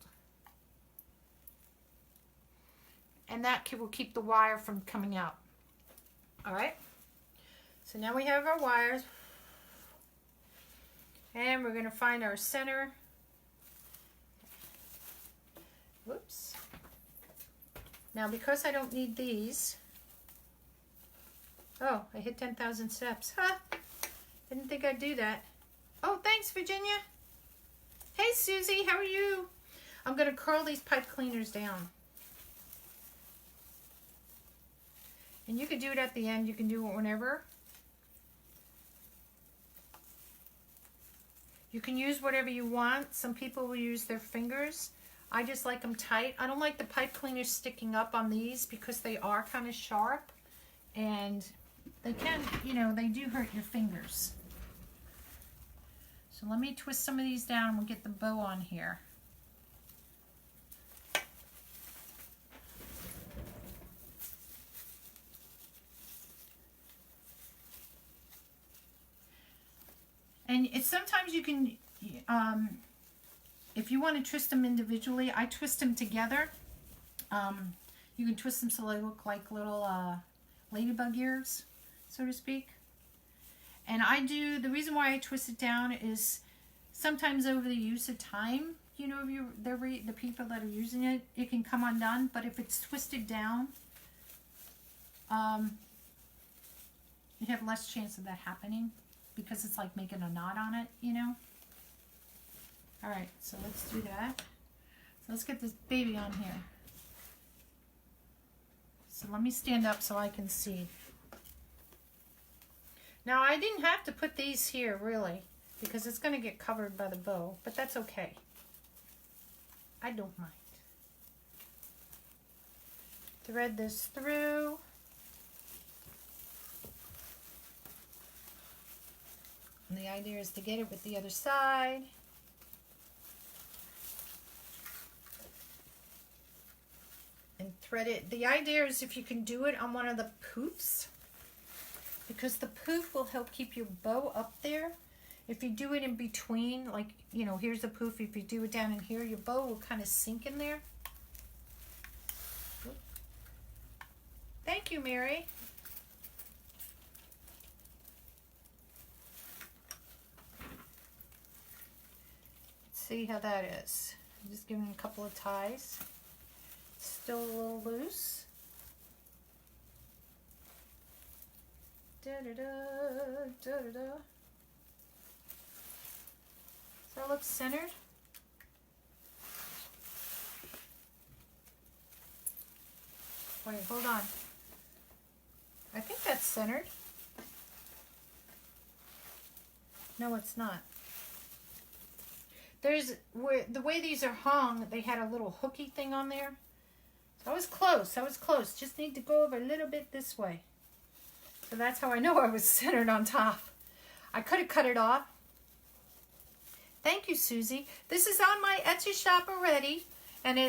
S1: And that will keep the wire from coming out. All right. So now we have our wires. And we're going to find our center. Whoops. Now because I don't need these. Oh, I hit 10,000 steps. Huh. Didn't think I'd do that. Oh, thanks, Virginia. Hey, Susie, how are you? I'm going to curl these pipe cleaners down. And you can do it at the end. You can do it whenever. You can use whatever you want. Some people will use their fingers. I just like them tight. I don't like the pipe cleaners sticking up on these because they are kind of sharp. And they can, you know, they do hurt your fingers. So let me twist some of these down and we'll get the bow on here. And it's sometimes you can, if you want to twist them individually, I twist them together. You can twist them so they look like little ladybug ears, so to speak. And the reason why I twist it down is sometimes over the use of time, you know, the people that are using it, it can come undone. But if it's twisted down, you have less chance of that happening because it's like making a knot on it, you know. All right, so let's do that. So let's get this baby on here. So let me stand up so I can see. Now, I didn't have to put these here, really, because it's going to get covered by the bow, but that's okay. I don't mind. Thread this through. And the idea is to get it with the other side. And thread it. The idea is if you can do it on one of the poofs, because the poof will help keep your bow up there. If you do it in between, like, you know, here's the poof. If you do it down in here, your bow will kind of sink in there. Thank you, Mary. Let's see how that is. I'm just giving it a couple of ties. Still a little loose. Da-da-da, da-da-da. Does that look centered? Wait, hold on. I think that's centered. No, it's not. The way these are hung, they had a little hooky thing on there. So I was close, I was close. Just need to go over a little bit this way. So that's how I know I was centered on top. I could have cut it off. Thank you, Susie. This is on my Etsy shop already. And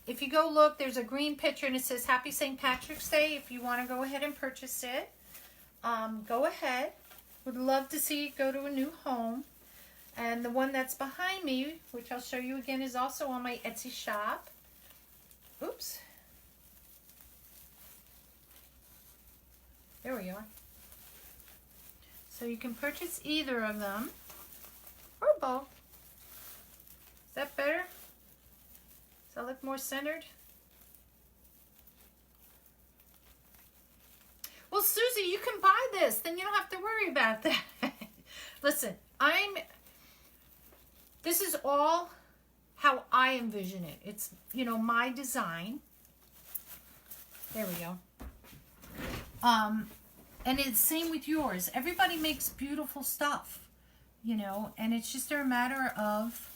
S1: if you go look, there's a green picture and it says Happy St. Patrick's Day. If you want to go ahead and purchase it, go ahead. Would love to see it go to a new home. And the one that's behind me, which I'll show you again, is also on my Etsy shop. Oops. There we are. So you can purchase either of them or both. Is that better? Does that look more centered? Well, Susie, you can buy this. Then you don't have to worry about that. Listen, this is all how I envision it. It's, you know, my design. There we go. And it's same with yours. Everybody makes beautiful stuff, you know, and it's just a matter of,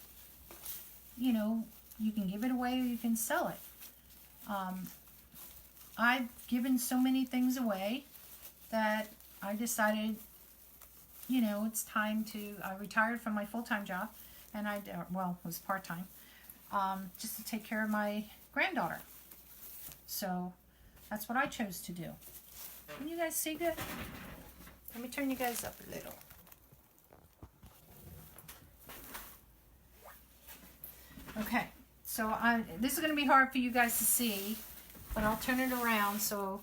S1: you know, you can give it away or you can sell it. I've given so many things away that I decided, you know, it's time to, I retired from my full-time job, and well, it was part-time, just to take care of my granddaughter. So that's what I chose to do. Can you guys see good? Let me turn you guys up a little. Okay, so this is going to be hard for you guys to see, but I'll turn it around. So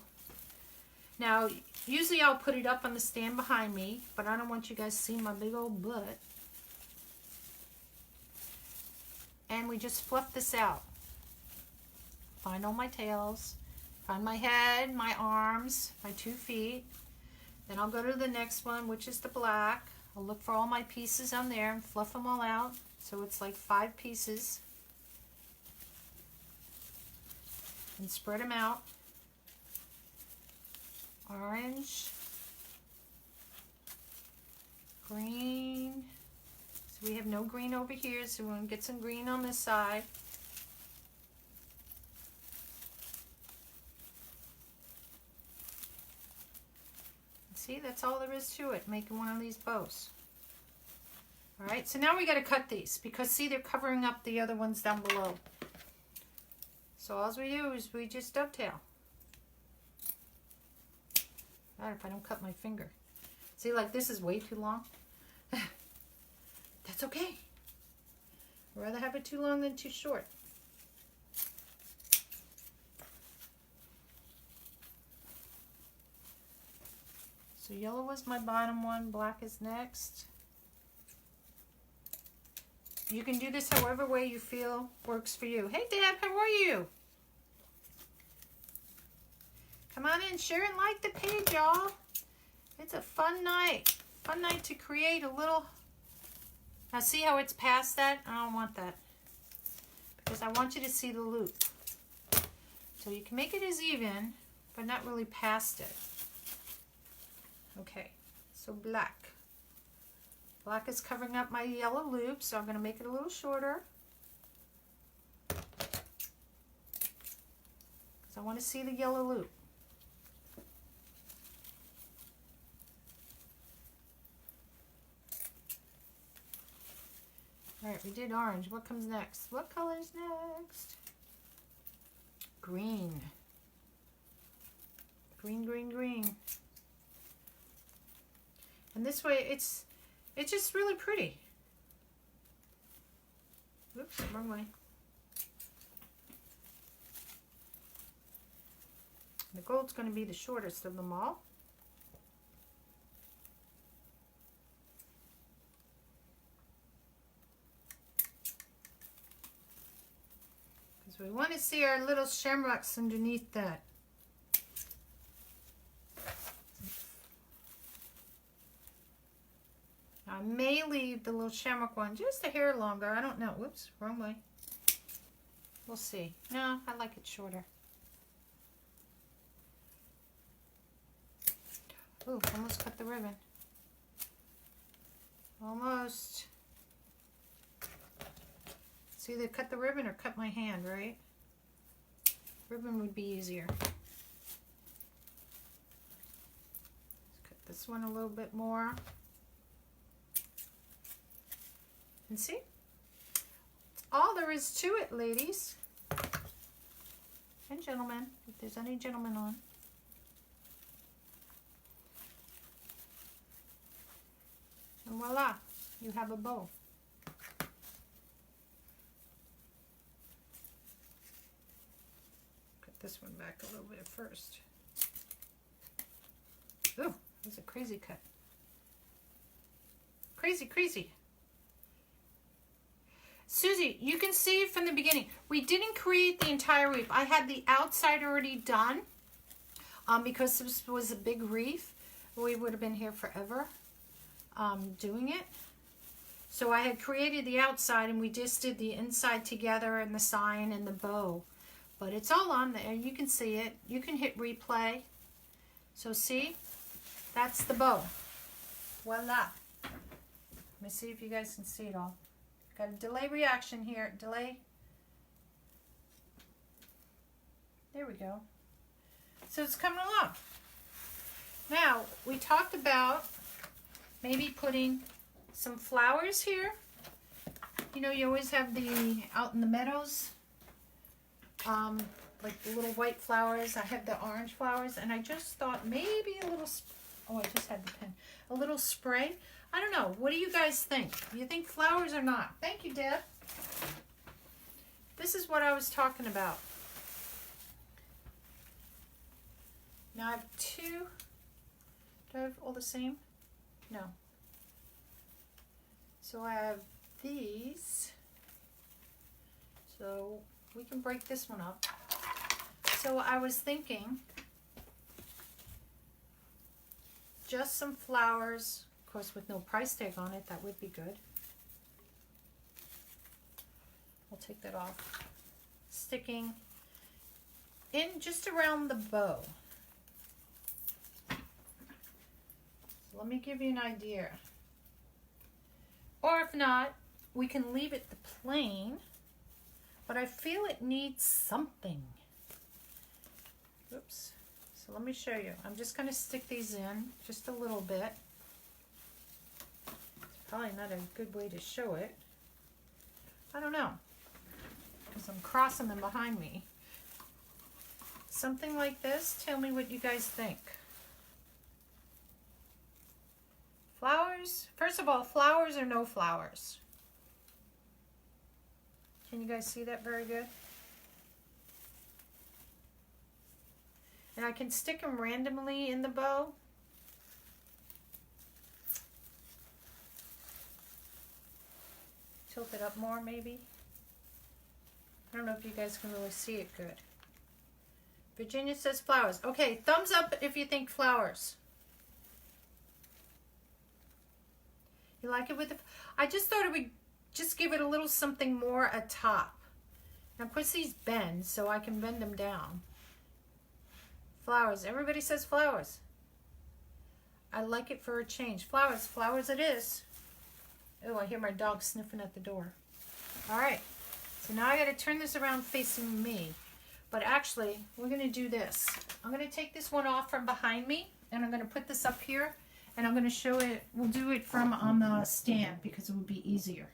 S1: now, usually I'll put it up on the stand behind me, but I don't want you guys to see my big old butt. And we just fluff this out. Find all my tails. Find my head, my arms, my 2 feet. Then I'll go to the next one, which is the black. I'll look for all my pieces on there and fluff them all out. So it's like 5 pieces. And spread them out. Orange. Green. So we have no green over here, so we're going to get some green on this side. See, that's all there is to it, making one of these bows. All right, so now we got to cut these because, see, they're covering up the other ones down below. So all we do is we just dovetail. Not if I don't cut my finger. See, like this is way too long. That's okay. I'd rather have it too long than too short. So yellow was my bottom one, black is next. You can do this however way you feel works for you. Hey Deb, how are you? Come on in, share and like the page, y'all. It's a fun night. Fun night to create a little. Now see how it's past that? I don't want that. Because I want you to see the loop. So you can make it as even, but not really past it. Okay, so black. Black is covering up my yellow loop, so I'm going to make it a little shorter. Because I want to see the yellow loop. Alright, we did orange. What comes next? What color is next? Green. Green, green, green. And this way, it's just really pretty. Oops, wrong way. The gold's going to be the shortest of them all. Because we want to see our little shamrocks underneath that. I may leave the little shamrock one just a hair longer. I don't know. Whoops, wrong way. We'll see. No, I like it shorter. Ooh, almost cut the ribbon. Almost. It's either cut the ribbon or cut my hand, right? Ribbon would be easier. Let's cut this one a little bit more. And see? All there is to it, ladies. And gentlemen, if there's any gentlemen on. And voila, you have a bow. Cut this one back a little bit first. Ooh, that's a crazy cut. Crazy, crazy. Susie, you can see from the beginning, we didn't create the entire wreath. I had the outside already done because this was a big wreath. We would have been here forever doing it. So I had created the outside and we just did the inside together and the sign and the bow. But it's all on there. You can see it. You can hit replay. So see, that's the bow. Voila. Let me see if you guys can see it all. Got a delay reaction here. Delay. There we go. So it's coming along. Now, we talked about maybe putting some flowers here. You know, you always have the, out in the meadows, like the little white flowers. I have the orange flowers, and I just thought maybe a little, oh, I just had the pen. A little spray. I don't know. What do you guys think? Do you think flowers or not? Thank you, Deb. This is what I was talking about. Now I have two. Do I have all the same? No. So I have these. So we can break this one up. So I was thinking just some flowers, of course with no price tag on it, that would be good. I'll take that off. Sticking in just around the bow. So let me give you an idea. Or if not, we can leave it the plain, but I feel it needs something. Oops. So let me show you. I'm just going to stick these in just a little bit. It's probably not a good way to show it. I don't know, because I'm crossing them behind me. Something like this. Tell me what you guys think. Flowers? First of all, flowers or no flowers? Can you guys see that very good? And I can stick them randomly in the bow. Tilt it up more maybe. I don't know if you guys can really see it good. Virginia says flowers. Okay, thumbs up if you think flowers. You like it with the... I just thought it would just give it a little something more atop. Now, of course, these bend, so I can bend them down. Flowers. Everybody says flowers. I like it for a change. Flowers. Flowers it is. Oh, I hear my dog sniffing at the door. All right. So now I got to turn this around facing me. But actually, we're going to do this. I'm going to take this one off from behind me, and I'm going to put this up here, and I'm going to show it. We'll do it from on the stand because it would be easier.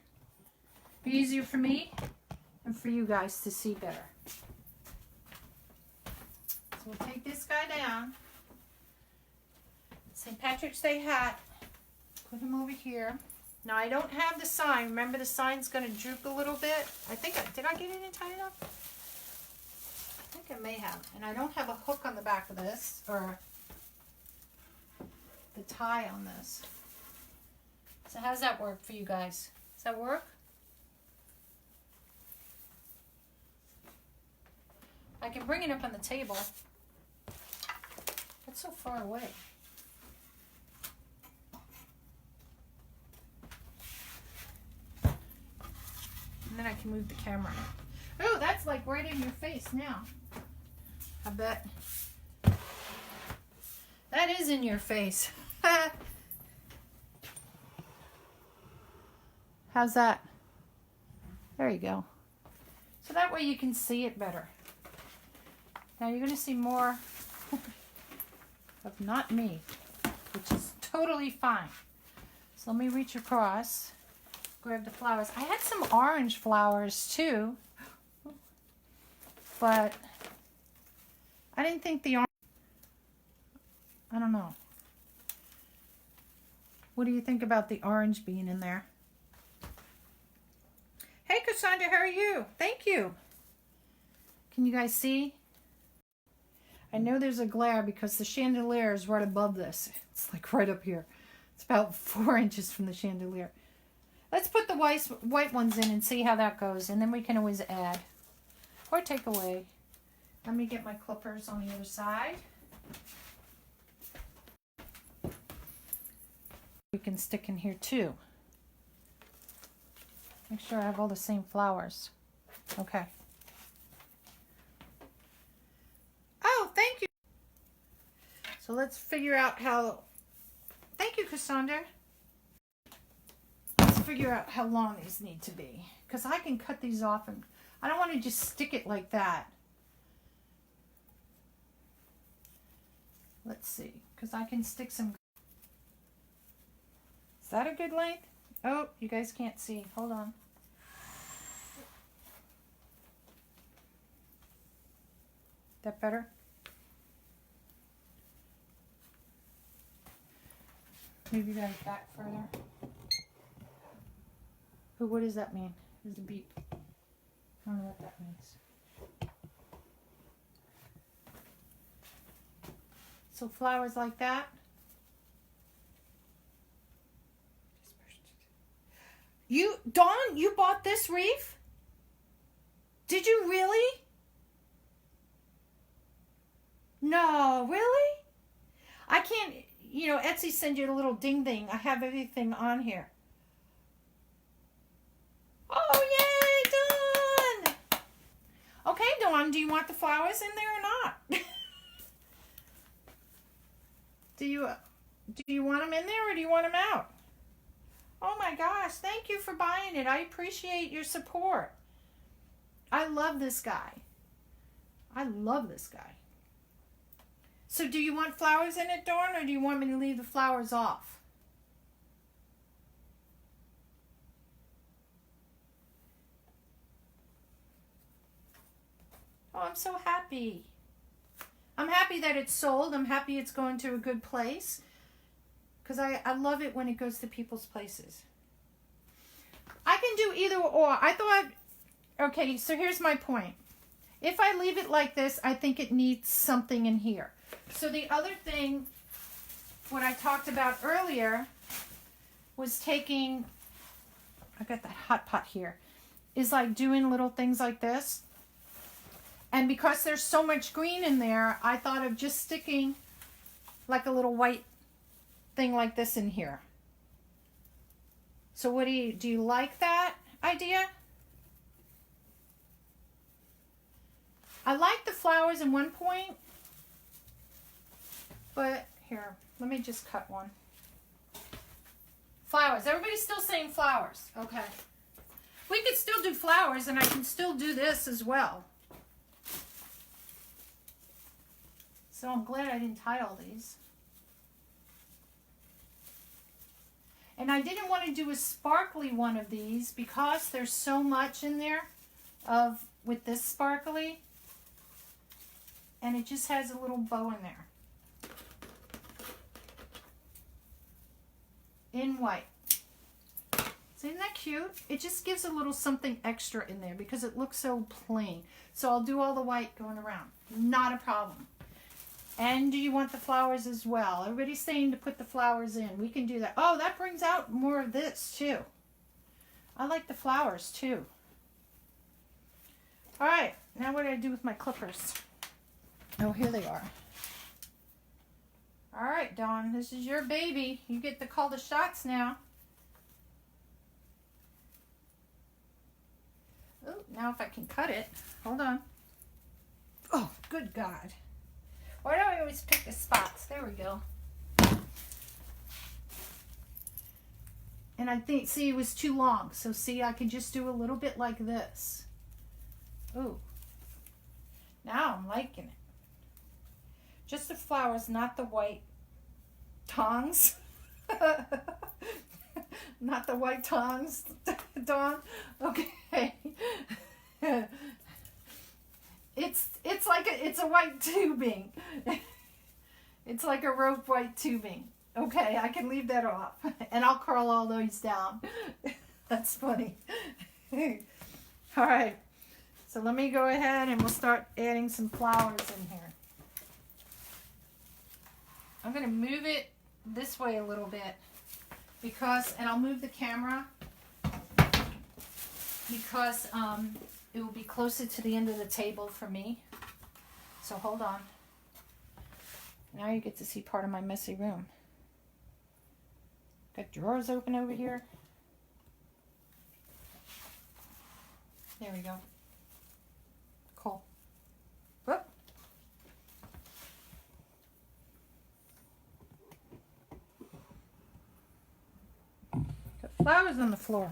S1: Be easier for me and for you guys to see better. So we'll take this guy down. St. Patrick's Day hat. Put him over here. Now I don't have the sign. Remember, the sign's going to droop a little bit. I think did I get it in tight enough? I think I may have. And I don't have a hook on the back of this, or the tie on this. So how does that work for you guys? Does that work? I can bring it up on the table. That's so far away. And then I can move the camera. Oh, that's like right in your face now. I bet. That is in your face. How's that? There you go. So that way you can see it better. Now you're going to see more of not me, which is totally fine. So let me reach across, grab the flowers. I had some orange flowers too, but I didn't think the orange, I don't know. What do you think about the orange being in there? Hey Cassandra, how are you? Thank you. Can you guys see? I know there's a glare because the chandelier is right above this. It's like right up here. It's about 4 inches from the chandelier. Let's put the white ones in and see how that goes. And then we can always add or take away. Let me get my clippers on the other side. We can stick in here too. Make sure I have all the same flowers. Okay. So let's figure out how, thank you, Cassandra. Let's figure out how long these need to be. Because I can cut these off and I don't want to just stick it like that. Let's see, because I can stick some. Is that a good length? Oh, you guys can't see. Hold on. That better? Move you guys back further. Oh, what does that mean? There's a beep. I don't know what that means. So flowers like that. Dawn, you bought this wreath? Did you really? No, really? I can't, you know, Etsy send you a little ding ding. I have everything on here. Oh, yay, Dawn! Okay, Dawn, do you want the flowers in there or not? Do you want them in there or do you want them out? Oh my gosh, thank you for buying it. I appreciate your support. I love this guy. I love this guy. So do you want flowers in it, Dawn, or do you want me to leave the flowers off? Oh, I'm so happy. I'm happy that it's sold. I'm happy it's going to a good place. Because I love it when it goes to people's places. I can do either or. I thought, okay, so here's my point. If I leave it like this, I think it needs something in here. So the other thing, what I talked about earlier, was taking, I got that hot pot here, is like doing little things like this. And because there's so much green in there, I thought of just sticking like a little white thing like this in here. So what do you like that idea? I like the flowers in one point, but here, let me just cut one. Flowers. Everybody's still saying flowers. Okay. We could still do flowers, and I can still do this as well. So I'm glad I didn't tie all these. And I didn't want to do a sparkly one of these because there's so much in there with this sparkly. And it just has a little bow in there. In white. So isn't that cute? It just gives a little something extra in there because it looks so plain. So I'll do all the white going around. Not a problem. And do you want the flowers as well? Everybody's saying to put the flowers in. We can do that. Oh, that brings out more of this too. I like the flowers too. All right, now what do I do with my clippers? Oh, here they are. All right, Dawn, this is your baby. You get to call the shots now. Oh, now if I can cut it. Hold on. Oh, good God. Why do I always pick the spots? There we go. And I think, see, it was too long. So see, I can just do a little bit like this. Ooh. Now I'm liking it. Just the flowers, not the white tongs. Not the white tongs, Dawn. Okay. It's like it's a white tubing. It's like a rope white tubing. Okay, I can leave that off. And I'll curl all those down. That's funny. All right. So let me go ahead and we'll start adding some flowers in here. I'm going to move it this way a little bit because, and I'll move the camera because it will be closer to the end of the table for me. So hold on. Now you get to see part of my messy room. Got drawers open over here. There we go. Cool. Whoop. flowers on the floor.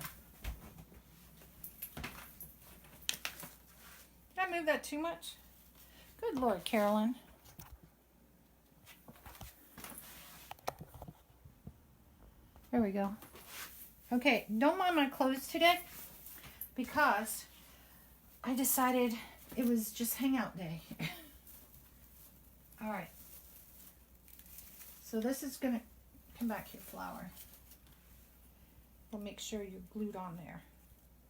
S1: Did I move that too much? Good Lord, Carolynne. There we go. Okay, don't mind my clothes today because I decided it was just hangout day. All right. So this is going to come back here, flower. We'll make sure you're glued on there.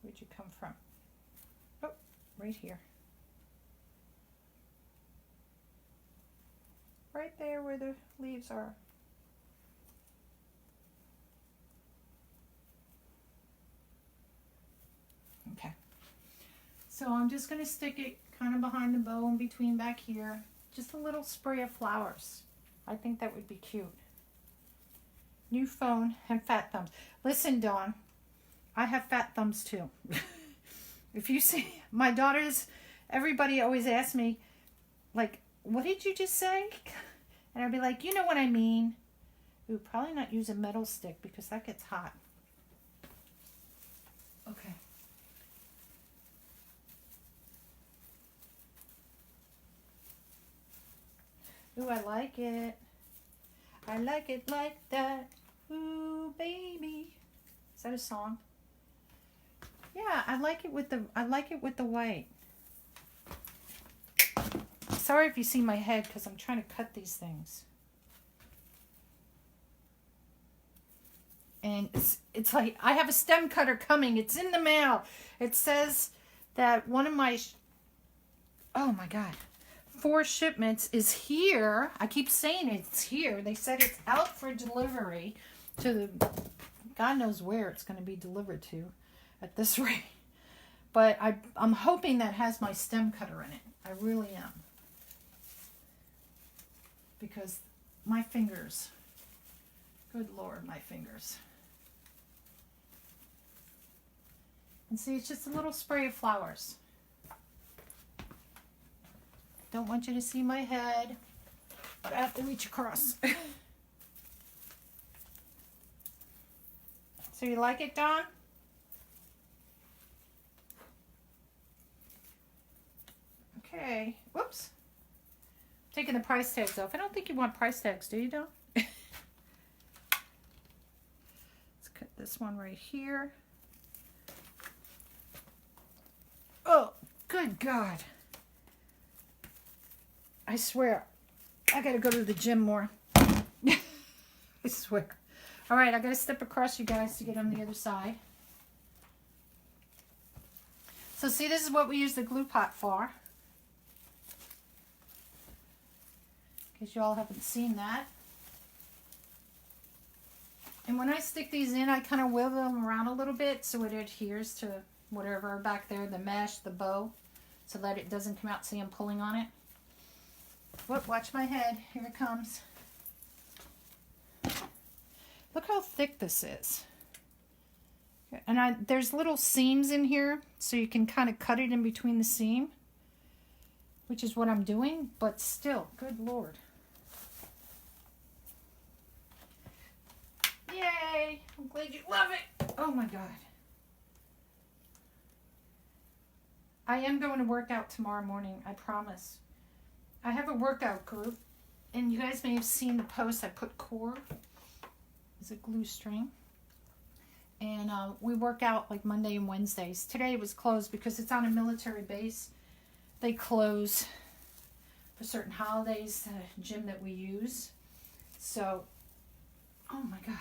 S1: Where'd you come from? Oh, right here. Right there where the leaves are. Okay. So I'm just going to stick it kind of behind the bow in between back here. Just a little spray of flowers. I think that would be cute. New phone and fat thumbs. Listen, Dawn, I have fat thumbs too. If you see my daughters, everybody always asks me, like, what did you just say? And I'd be like, you know what I mean. Ooh, probably not use a metal stick because that gets hot. Okay. Ooh, I like it. I like it like that. Ooh, baby. Is that a song? Yeah, I like it with the white. Sorry if you see my head because I'm trying to cut these things. And it's like I have a stem cutter coming. It's in the mail. It says that one of my oh my God. 4 shipments is here. I keep saying it's here. They said it's out for delivery to the God knows where it's going to be delivered to at this rate. But I'm hoping that has my stem cutter in it. I really am. Because my fingers, good Lord, my fingers. And see, it's just a little spray of flowers. Don't want you to see my head, but I have to reach across. So you like it, Dawn? Okay. Whoops. Taking the price tags off. I don't think you want price tags, do you, Dawn? Let's cut this one right here. Oh, good God. I swear, I gotta go to the gym more. I swear. All right, I gotta step across you guys to get on the other side. So see, this is what we use the glue pot for. In case you all haven't seen that. And when I stick these in, I kind of wiggle them around a little bit so it adheres to whatever back there, the mesh, the bow, so that it doesn't come out. See, I'm pulling on it. Whoop, watch my head. Here it comes. Look how thick this is. And there's little seams in here, so you can kind of cut it in between the seam, which is what I'm doing, but still, good Lord. Yay! I'm glad you love it. Oh my God. I am going to work out tomorrow morning, I promise. I have a workout group, and you guys may have seen the post. I put core as a glue string, and we work out like Monday and Wednesdays. Today it was closed because it's on a military base. They close for certain holidays, the gym that we use. So, oh my God.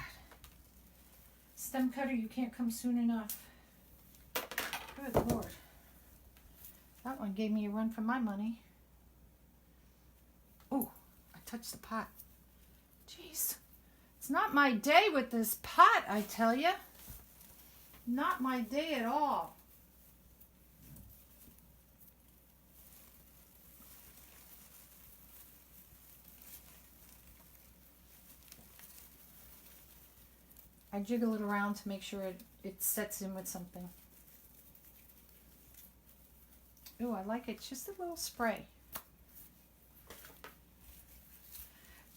S1: Stem cutter, you can't come soon enough. Good Lord. That one gave me a run for my money. Oh, I touched the pot. Jeez. It's not my day with this pot, I tell you. Not my day at all. I jiggle it around to make sure it sets in with something. Oh, I like it. Just a little spray.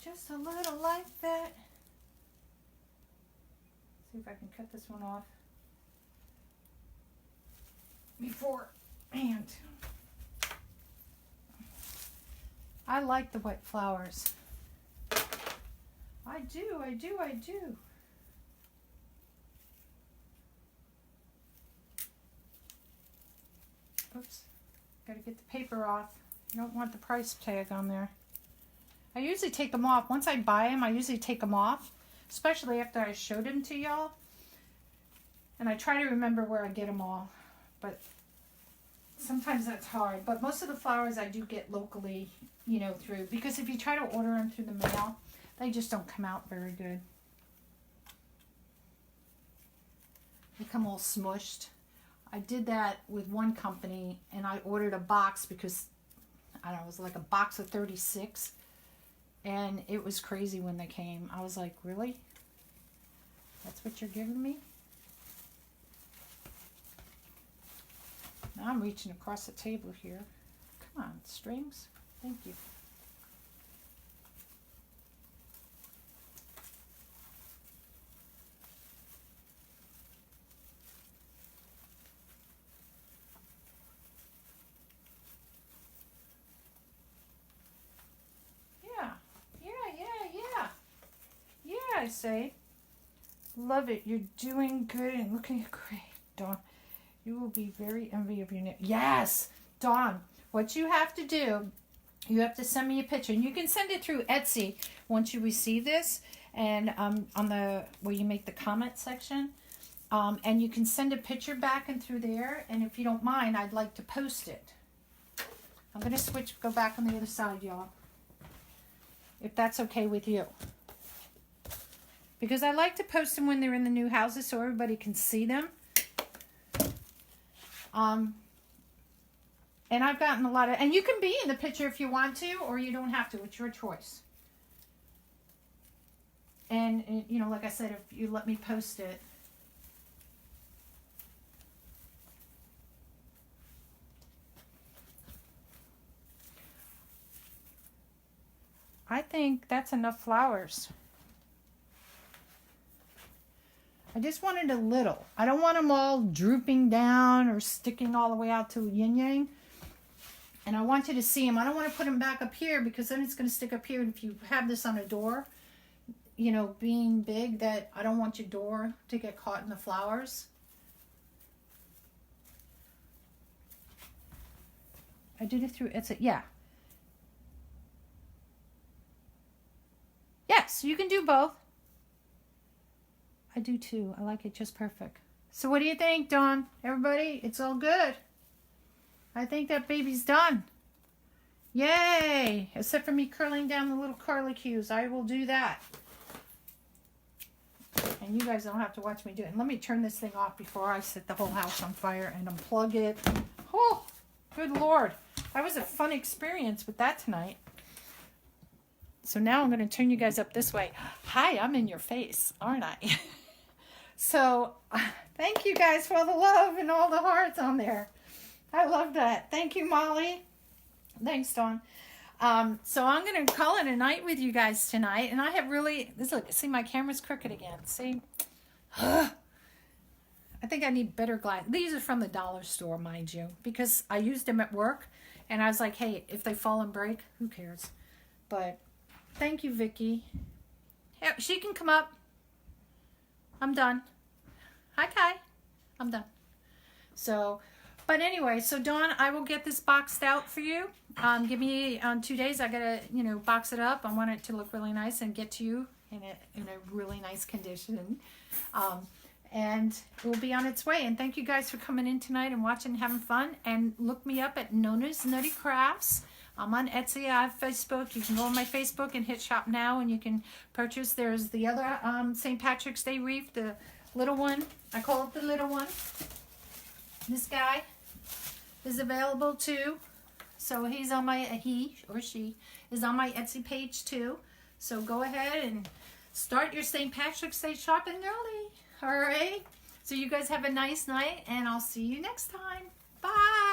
S1: Just a little like that. See if I can cut this one off beforehand. I like the white flowers. I do. Oops. Gotta get the paper off. You don't want the price tag on there. I usually take them off. Once I buy them, I usually take them off, especially after I showed them to y'all. And I try to remember where I get them all, but sometimes that's hard. But most of the flowers I do get locally, you know, through, because if you try to order them through the mail, they just don't come out very good. They come all smushed. I did that with one company, and I ordered a box because, I don't know, it was like a box of 36, and it was crazy when they came. I was like, really? That's what you're giving me? Now I'm reaching across the table here. Come on, strings. Thank you. Yeah, I say. Love it. You're doing good and looking great, Dawn. You will be very envious of your name. Yes, Dawn. What you have to do, you have to send me a picture, and you can send it through Etsy once you receive this, and on the where you make the comment section, and you can send a picture back and through there. And if you don't mind, I'd like to post it. I'm gonna go back on the other side, y'all, if that's okay with you. Because I like to post them when they're in the new houses so everybody can see them. And I've gotten a lot of, and you can be in the picture if you want to, or you don't have to. It's your choice. And you know, like I said, if you let me post it. I think that's enough flowers. I just wanted a little. I don't want them all drooping down or sticking all the way out to yin yang. And I want you to see them. I don't want to put them back up here because then it's going to stick up here. And if you have this on a door, you know, being big, that I don't want your door to get caught in the flowers. I did it through Etsy. Yeah. Yes, you can do both. I do too. I like it just perfect. So what do you think, Dawn? Everybody, it's all good. I think that baby's done. Yay! Except for me curling down the little curlicues. I will do that. And you guys don't have to watch me do it. And let me turn this thing off before I set the whole house on fire and unplug it. Oh, good Lord. That was a fun experience with that tonight. So now I'm going to turn you guys up this way. Hi, I'm in your face, aren't I? So thank you guys for all the love and all the hearts on there. I love that. Thank you, Molly. Thanks, Dawn. So I'm going to call it a night with you guys tonight. And I have really, look, see, my camera's crooked again. See? I think I need better glass. These are from the dollar store, mind you, because I used them at work. And I was like, hey, if they fall and break, who cares? But thank you, Vicky. Yeah, she can come up. I'm done. Hi, Kai. I'm done. So, but anyway, so Dawn, I will get this boxed out for you. Give me 2 days. I gotta, you know, box it up. I want it to look really nice and get to you in a really nice condition. And it will be on its way. And thank you guys for coming in tonight and watching and having fun. And look me up at NonnasNuttykrafts. I'm on Etsy. I have Facebook. You can go on my Facebook and hit shop now, and you can purchase. There's the other St. Patrick's Day wreath, the little one. I call it the little one. This guy is available too. So he's on my, he or she is on my Etsy page too. So go ahead and start your St. Patrick's Day shopping early. All right. So you guys have a nice night, and I'll see you next time. Bye.